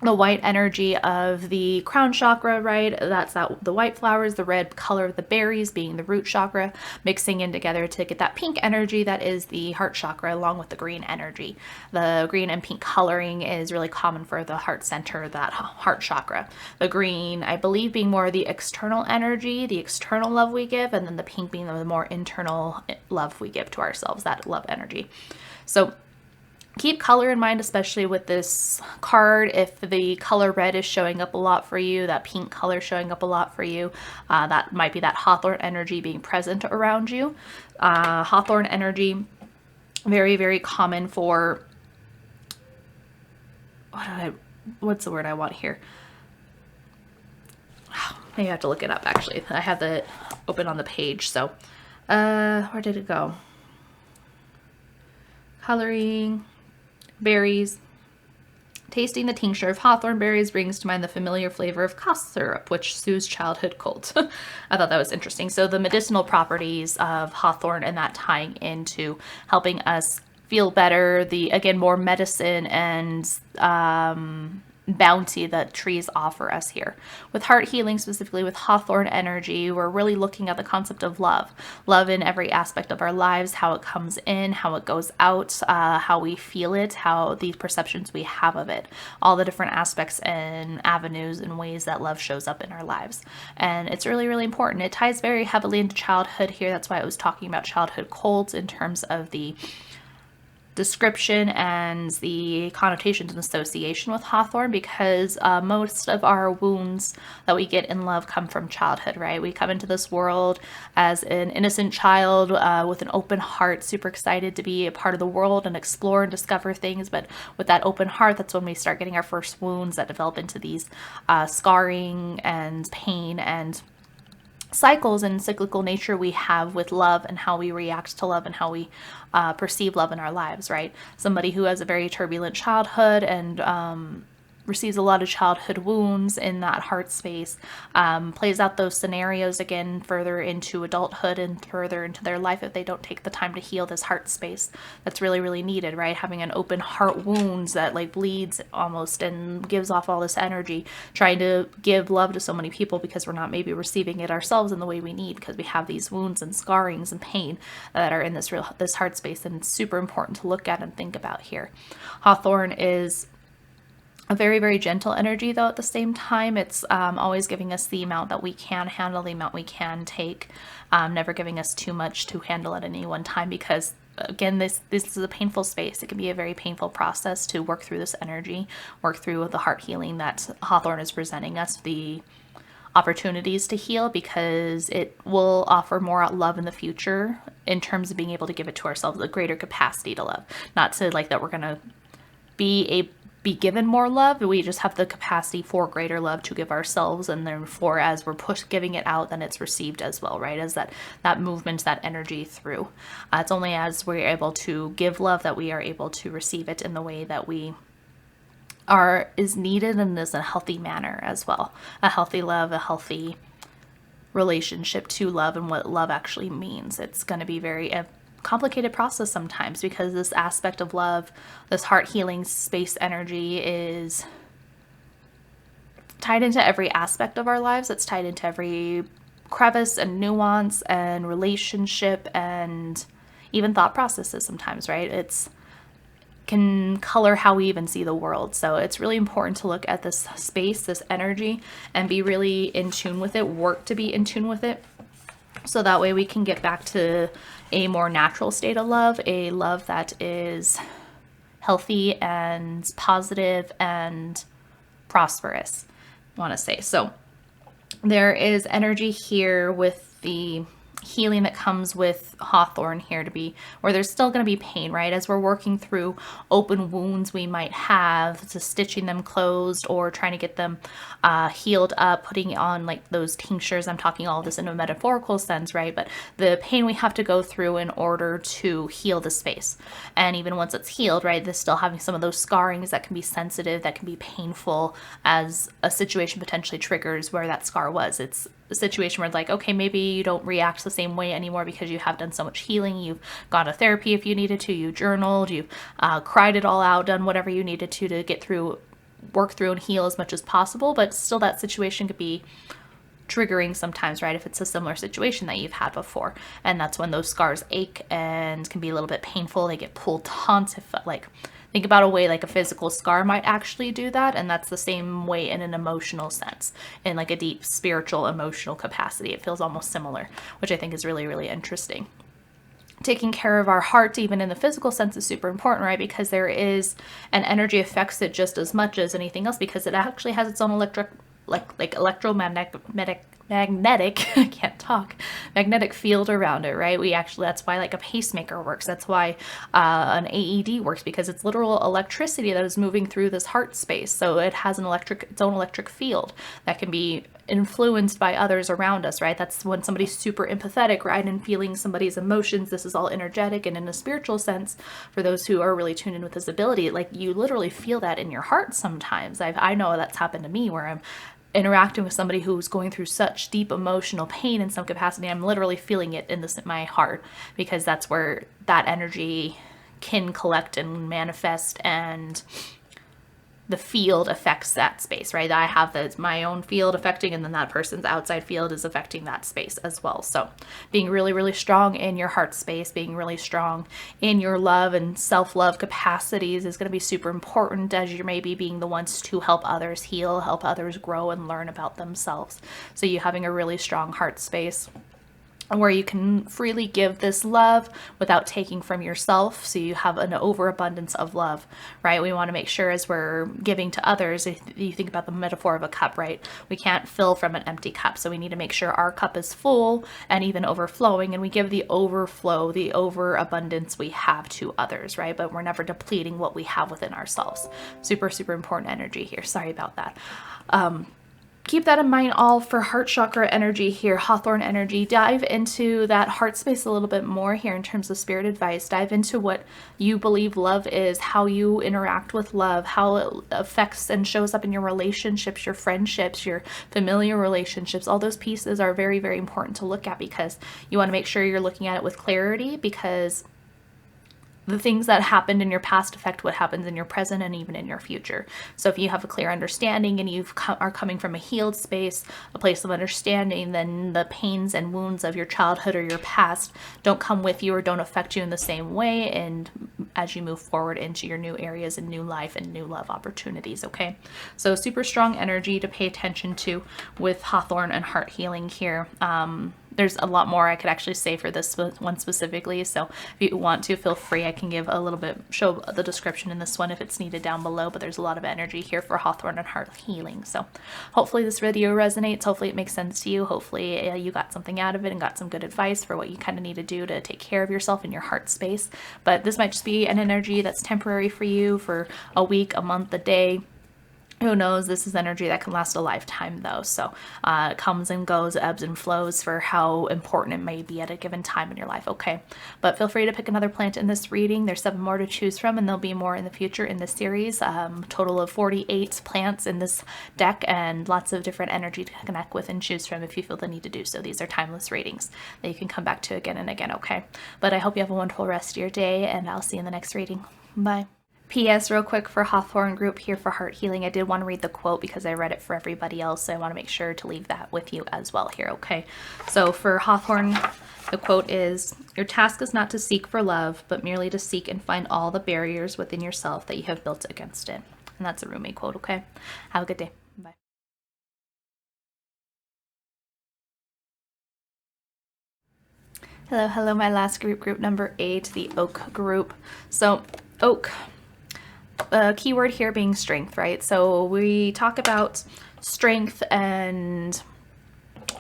the white energy of the crown chakra, right? That's the white flowers, the red color of the berries being the root chakra, mixing in together to get that pink energy that is the heart chakra, along with the green energy. The green and pink coloring is really common for the heart center, that heart chakra. The green, I believe, being more the external energy, the external love we give, and then the pink being the more internal love we give to ourselves, that love energy. So keep color in mind, especially with this card. If the color red is showing up a lot for you, that pink color showing up a lot for you, that might be that hawthorn energy being present around you. Hawthorn energy, very, very common for, what's the word I want here? Maybe I have to look it up, actually. I have it open on the page, so where did it go? Coloring. Berries. Tasting the tincture of hawthorn berries brings to mind the familiar flavor of cough syrup, which soothes childhood colds. I thought that was interesting. So the medicinal properties of hawthorn and that tying into helping us feel better, the, again, more medicine and bounty that trees offer us here. With heart healing, specifically with hawthorn energy, we're really looking at the concept of love. Love in every aspect of our lives, how it comes in, how it goes out, how we feel it, how these perceptions we have of it, all the different aspects and avenues and ways that love shows up in our lives. And it's really, really important. It ties very heavily into childhood here. That's why I was talking about childhood colds in terms of the description and the connotations and association with hawthorn, because most of our wounds that we get in love come from childhood, right? We come into this world as an innocent child with an open heart, super excited to be a part of the world and explore and discover things. But with that open heart, that's when we start getting our first wounds that develop into these scarring and pain and cycles and cyclical nature we have with love, and how we react to love and how we perceive love in our lives, right? Somebody who has a very turbulent childhood and receives a lot of childhood wounds in that heart space, plays out those scenarios again further into adulthood and further into their life if they don't take the time to heal this heart space that's really, really needed, right? Having an open heart wounds that like bleeds almost and gives off all this energy, trying to give love to so many people because we're not maybe receiving it ourselves in the way we need, because we have these wounds and scarrings and pain that are in this heart space. And it's super important to look at and think about here. Hawthorn is a very, very gentle energy, though at the same time it's always giving us the amount that we can handle, the amount we can take, never giving us too much to handle at any one time, because again, this is a painful space. It can be a very painful process to work through this energy, work through the heart healing that hawthorn is presenting us, the opportunities to heal, because it will offer more love in the future in terms of being able to give it to ourselves, a greater capacity to love. Not to like that we're gonna be given more love, we just have the capacity for greater love to give ourselves, and therefore as we're giving it out, then it's received as well, right? As that movement, that energy through. It's only as we're able to give love that we are able to receive it in the way that is needed and is a healthy manner as well. A healthy love, a healthy relationship to love and what love actually means. It's going to be very complicated process sometimes, because this aspect of love, this heart healing space energy, is tied into every aspect of our lives. It's tied into every crevice and nuance and relationship and even thought processes sometimes, right? It's can color how we even see the world. So it's really important to look at this space, this energy, and be really in tune with it, work to be in tune with it, so that way we can get back to a more natural state of love, a love that is healthy and positive and prosperous, I want to say. So there is energy here with the healing that comes with hawthorn here, to be where there's still going to be pain, right? As we're working through open wounds we might have, to stitching them closed or trying to get them healed up, putting on like those tinctures. I'm talking all of this in a metaphorical sense, right? But the pain we have to go through in order to heal the space. And even once it's healed, right, there's still having some of those scarrings that can be sensitive, that can be painful, as a situation potentially triggers where that scar was. It's a situation where it's like, okay, maybe you don't react the same way anymore because you have done so much healing. You've gone to therapy if you needed to, you journaled, you've cried it all out, done whatever you needed to get through, work through and heal as much as possible. But still that situation could be triggering sometimes, right? If it's a similar situation that you've had before. And that's when those scars ache and can be a little bit painful. They get pulled taut. If like, think about a way like a physical scar might actually do that, and that's the same way in an emotional sense, in like a deep spiritual emotional capacity. It feels almost similar, which I think is really, really interesting. Taking care of our heart, even in the physical sense, is super important, right? Because there is an energy affects it just as much as anything else, because it actually has its own magnetic I can't talk, magnetic field around it, right? That's why like a pacemaker works. That's why an AED works, because it's literal electricity that is moving through this heart space. So it has its own electric field that can be influenced by others around us, right? That's when somebody's super empathetic, right? And feeling somebody's emotions. This is all energetic, and in a spiritual sense, for those who are really tuned in with this ability, like you literally feel that in your heart sometimes. I know that's happened to me, where I'm interacting with somebody who's going through such deep emotional pain in some capacity. I'm literally feeling it in my heart, because that's where that energy can collect and manifest and the field affects that space, right? I have my own field affecting, and then that person's outside field is affecting that space as well. So being really, really strong in your heart space, being really strong in your love and self-love capacities is going to be super important as you're maybe being the ones to help others heal, help others grow and learn about themselves. So you having a really strong heart space where you can freely give this love without taking from yourself, so you have an overabundance of love, right? We want to make sure as we're giving to others, if you think about the metaphor of a cup, right? We can't fill from an empty cup, so we need to make sure our cup is full and even overflowing, and we give the overflow, the overabundance we have to others, right? But we're never depleting what we have within ourselves. Super, super important energy here. Sorry about that. Keep that in mind all for heart chakra energy here, Hawthorn energy. Dive into that heart space a little bit more here in terms of spirit advice. Dive into what you believe love is, how you interact with love, how it affects and shows up in your relationships, your friendships, your familiar relationships. All those pieces are very, very important to look at because you want to make sure you're looking at it with clarity, because the things that happened in your past affect what happens in your present and even in your future. So if you have a clear understanding and you are coming from a healed space, a place of understanding, then the pains and wounds of your childhood or your past don't come with you or don't affect you in the same way, and as you move forward into your new areas and new life and new love opportunities, okay? So super strong energy to pay attention to with Hawthorn and heart healing here. There's a lot more I could actually say for this one specifically, so if you want to, feel free. I can give a little bit, show the description in this one if it's needed down below, but there's a lot of energy here for Hawthorn and heart healing. So hopefully this video resonates. Hopefully it makes sense to you. Hopefully you got something out of it and got some good advice for what you kind of need to do to take care of yourself in your heart space. But this might just be an energy that's temporary for you for a week, a month, a day. Who knows? This is energy that can last a lifetime though. So it comes and goes, ebbs and flows for how important it may be at a given time in your life. Okay. But feel free to pick another plant in this reading. There's 7 more to choose from, and there'll be more in the future in this series. Total of 48 plants in this deck and lots of different energy to connect with and choose from if you feel the need to do so. These are timeless readings that you can come back to again and again. Okay. But I hope you have a wonderful rest of your day, and I'll see you in the next reading. Bye. P.S. real quick for Hawthorn group here for heart healing. I did want to read the quote because I read it for everybody else, so I want to make sure to leave that with you as well here, okay? So for Hawthorn, the quote is, "Your task is not to seek for love, but merely to seek and find all the barriers within yourself that you have built against it." And that's a Rumi quote, okay? Have a good day. Bye. Hello, hello, my last group number 8, the oak group. So oak, keyword here being strength, right? So we talk about strength and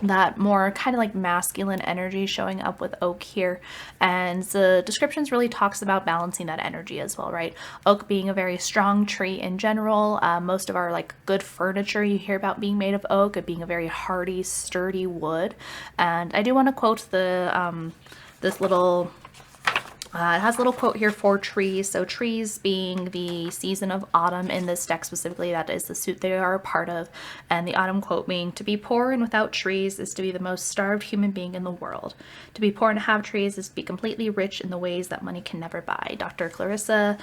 that more kind of like masculine energy showing up with oak here, and the descriptions really talks about balancing that energy as well, right? Oak being a very strong tree in general. Most of our like good furniture you hear about being made of oak, it being a very hardy, sturdy wood. And I do want to quote the this little it has a little quote here for trees. So trees being the season of autumn in this deck specifically, that is the suit they are a part of. And the autumn quote being, "To be poor and without trees is to be the most starved human being in the world. To be poor and have trees is to be completely rich in the ways that money can never buy." Dr. Clarissa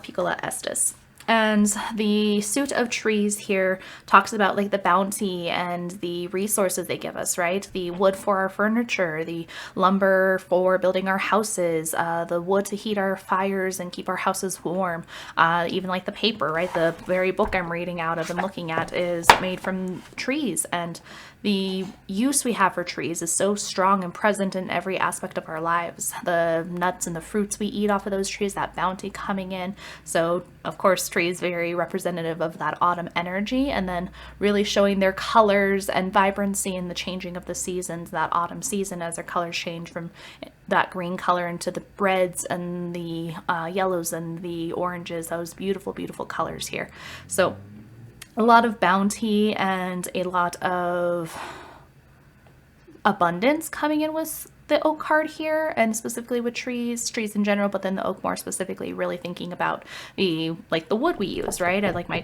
Piccola Estes. And the suit of trees here talks about like the bounty and the resources they give us, right? The wood for our furniture, the lumber for building our houses, the wood to heat our fires and keep our houses warm, even like the paper, right? The very book I'm reading out of and looking at is made from trees, and the use we have for trees is so strong and present in every aspect of our lives. The nuts and the fruits we eat off of those trees, that bounty coming in. So of course trees very representative of that autumn energy, and then really showing their colors and vibrancy in the changing of the seasons, that autumn season as their colors change from that green color into the reds and the yellows and the oranges, those beautiful, beautiful colors here. So a lot of bounty and a lot of abundance coming in with the oak card here, and specifically with trees in general, but then the oak more specifically, really thinking about the wood we use, right? I like my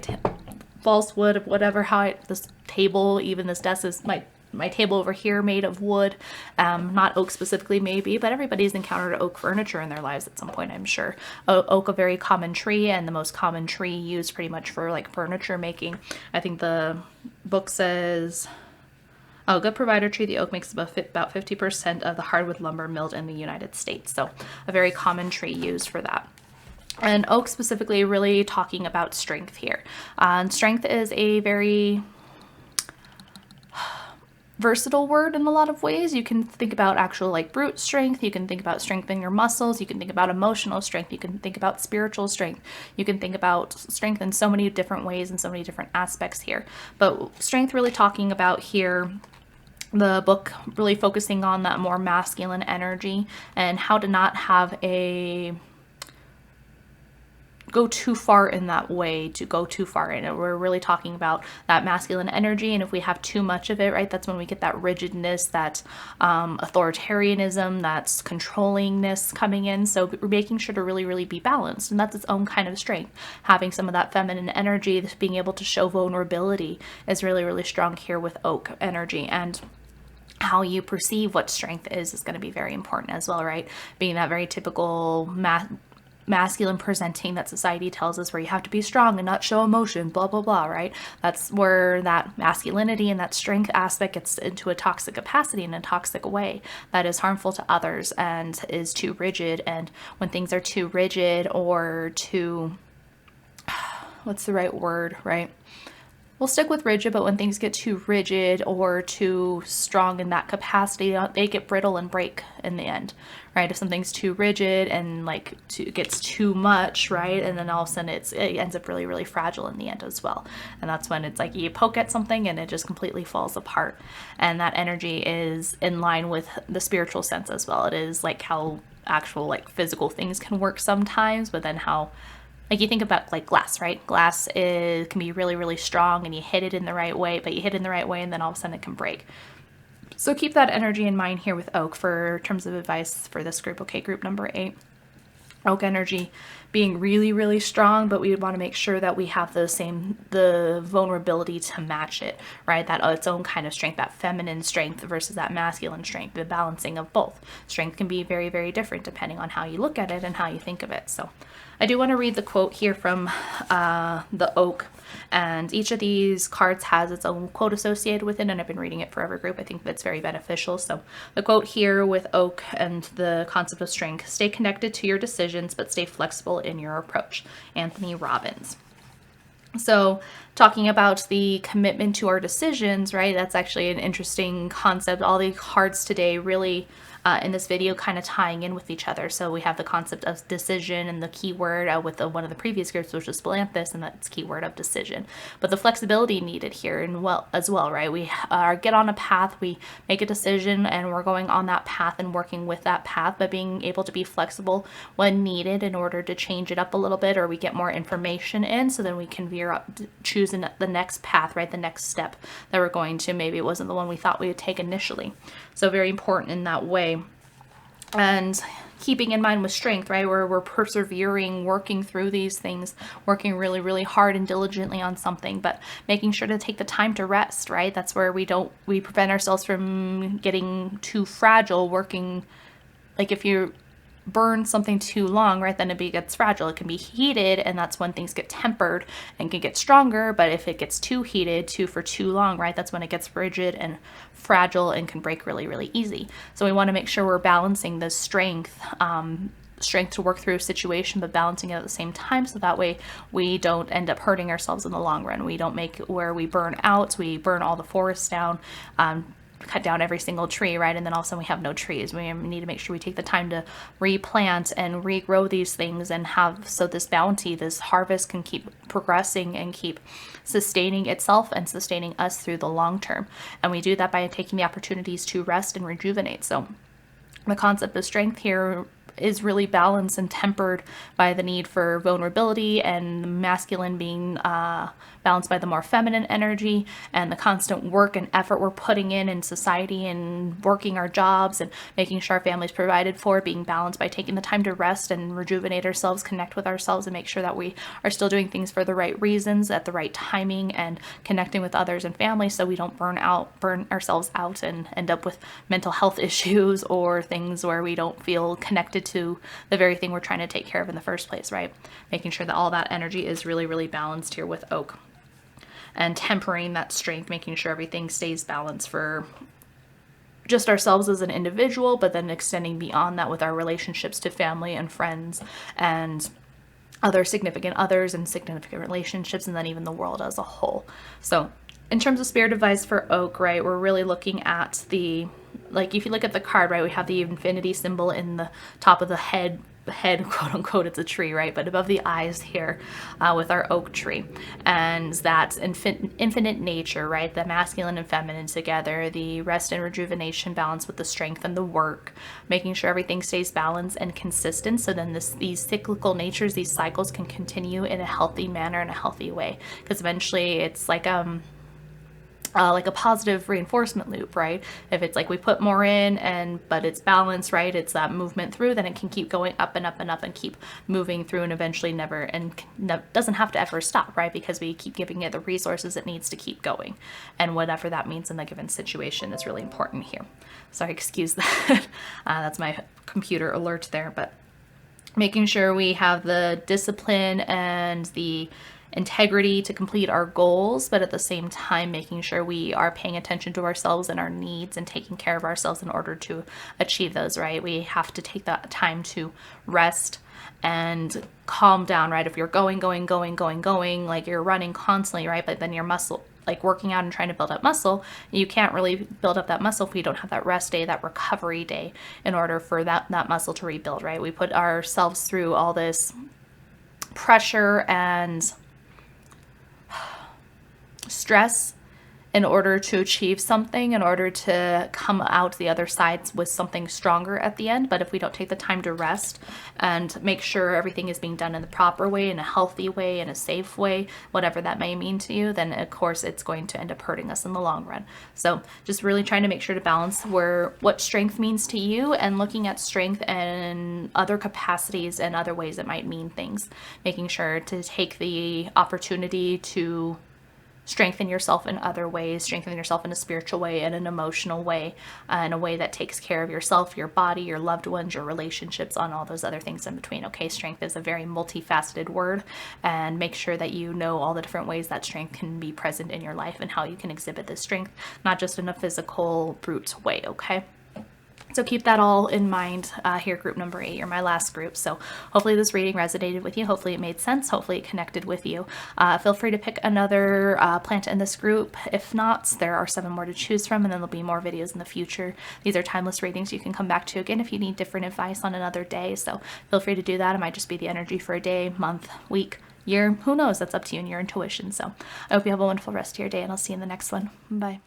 false wood of whatever, this table, even this desk is my my table over here made of wood, not oak specifically maybe, but everybody's encountered oak furniture in their lives at some point, I'm sure. Oak, a very common tree, and the most common tree used pretty much for like furniture making. I think the book says, oh, good provider tree, the oak makes about 50% of the hardwood lumber milled in the United States. So a very common tree used for that. And oak specifically really talking about strength here. Strength is a very versatile word in a lot of ways. You can think about actual like brute strength. You can think about strengthening your muscles. You can think about emotional strength. You can think about spiritual strength. You can think about strength in so many different ways and so many different aspects here. But strength really talking about here, the book really focusing on that more masculine energy and how to not have go too far in that way, to go too far in it. We're really talking about that masculine energy, and if we have too much of it, right, that's when we get that rigidness, that authoritarianism, that's controllingness coming in. So we're making sure to really, really be balanced, and that's its own kind of strength. Having some of that feminine energy, being able to show vulnerability is really, really strong here with oak energy. And how you perceive what strength is going to be very important as well, right? Being that very typical masculine presenting that society tells us, where you have to be strong and not show emotion, blah, blah, blah, right? That's where that masculinity and that strength aspect gets into a toxic capacity in a toxic way that is harmful to others and is too rigid. And when things are too rigid or too, what's the right word, right? We'll stick with rigid, but when things get too rigid or too strong in that capacity, they get brittle and break in the end, right? If something's too rigid and like gets too much, right? And then all of a sudden it ends up really, really fragile in the end as well. And that's when it's like you poke at something and it just completely falls apart. And that energy is in line with the spiritual sense as well. It is like how actual like physical things can work sometimes, but then how, like you think about like glass, right? Glass can be really, really strong and you hit it in the right way, but you hit it in the right way and then all of a sudden it can break. So keep that energy in mind here with oak for terms of advice for this group. Okay, group number 8. Oak energy being really, really strong, but we would want to make sure that we have the vulnerability to match it, right? That its own kind of strength, that feminine strength versus that masculine strength, the balancing of both. Strength can be very, very different depending on how you look at it and how you think of it. So I do want to read the quote here from the oak, and each of these cards has its own quote associated with it, and I've been reading it for every group. I think that's very beneficial. So the quote here with oak and the concept of strength: stay connected to your decisions, but stay flexible in your approach. Anthony Robbins. So talking about the commitment to our decisions, right? That's actually an interesting concept. All the cards today really in this video kind of tying in with each other. So we have the concept of decision and the keyword with one of the previous groups, which was Splanthus, and that's keyword of decision. But the flexibility needed here and as well, right? We get on a path, we make a decision, and we're going on that path and working with that path, but being able to be flexible when needed in order to change it up a little bit, or we get more information in, so then we can veer up, choosing the next path, right? The next step that we're going to. Maybe it wasn't the one we thought we would take initially. So very important in that way. And keeping in mind with strength, right, where we're persevering, working through these things, working really, really hard and diligently on something, but making sure to take the time to rest, right? That's where we prevent ourselves from getting too fragile, working, like if you burn something too long, right, then it gets fragile. It can be heated, and that's when things get tempered and can get stronger. But if it gets too heated for too long, right, that's when it gets rigid and fragile and can break really, really easy. So we want to make sure we're balancing the strength to work through a situation, but balancing it at the same time, so that way we don't end up hurting ourselves in the long run. We don't make where we burn out, we burn all the forests down, cut down every single tree, right? And then all of a sudden we have no trees. We need to make sure we take the time to replant and regrow these things and so this bounty, this harvest can keep progressing and keep sustaining itself and sustaining us through the long term. And we do that by taking the opportunities to rest and rejuvenate. So the concept of strength here is really balanced and tempered by the need for vulnerability, and masculine being balanced by the more feminine energy, and the constant work and effort we're putting in society and working our jobs and making sure our family's provided for, being balanced by taking the time to rest and rejuvenate ourselves, connect with ourselves, and make sure that we are still doing things for the right reasons at the right timing, and connecting with others and family so we don't burn ourselves out and end up with mental health issues or things where we don't feel connected to the very thing we're trying to take care of in the first place, right? Making sure that all that energy is really, really balanced here with oak. And tempering that strength, making sure everything stays balanced for just ourselves as an individual, but then extending beyond that with our relationships to family and friends and other significant others and significant relationships, and then even the world as a whole. So in terms of spirit advice for oak, right, we're really looking at the, like if you look at the card, right, we have the infinity symbol in the top of the head, quote unquote, it's a tree, right, but above the eyes here with our oak tree, and that's infinite nature, right, the masculine and feminine together, the rest and rejuvenation balance with the strength and the work, making sure everything stays balanced and consistent, so then these cyclical natures, these cycles can continue in a healthy manner, in a healthy way, because eventually it's like a positive reinforcement loop, right? If it's like we put more in but it's balanced, right? It's that movement through, then it can keep going up and up and up and keep moving through, and eventually doesn't have to ever stop, right? Because we keep giving it the resources it needs to keep going. And whatever that means in the given situation is really important here. Sorry, excuse that. That's my computer alert there, but making sure we have the discipline and the integrity to complete our goals, but at the same time making sure we are paying attention to ourselves and our needs and taking care of ourselves in order to achieve those, right? We have to take that time to rest and calm down, right? If you're going, like you're running constantly, right? But then your muscle, like working out and trying to build up muscle, you can't really build up that muscle if you don't have that rest day, that recovery day, in order for that muscle to rebuild, right? We put ourselves through all this pressure and stress in order to achieve something, in order to come out the other side with something stronger at the end. But if we don't take the time to rest and make sure everything is being done in the proper way, in a healthy way, in a safe way, whatever that may mean to you, then of course it's going to end up hurting us in the long run. So just really trying to make sure to balance what strength means to you, and looking at strength and other capacities and other ways it might mean things, making sure to take the opportunity to strengthen yourself in other ways, strengthen yourself in a spiritual way, in an emotional way, in a way that takes care of yourself, your body, your loved ones, your relationships, on all those other things in between. Okay, strength is a very multifaceted word, and make sure that you know all the different ways that strength can be present in your life and how you can exhibit this strength, not just in a physical, brute way, okay? So keep that all in mind here, group number 8. You're my last group. So hopefully this reading resonated with you. Hopefully it made sense. Hopefully it connected with you. Feel free to pick another plant in this group. If not, there are 7 more to choose from, and then there'll be more videos in the future. These are timeless readings you can come back to again if you need different advice on another day. So feel free to do that. It might just be the energy for a day, month, week, year. Who knows? That's up to you and your intuition. So I hope you have a wonderful rest of your day, and I'll see you in the next one. Bye.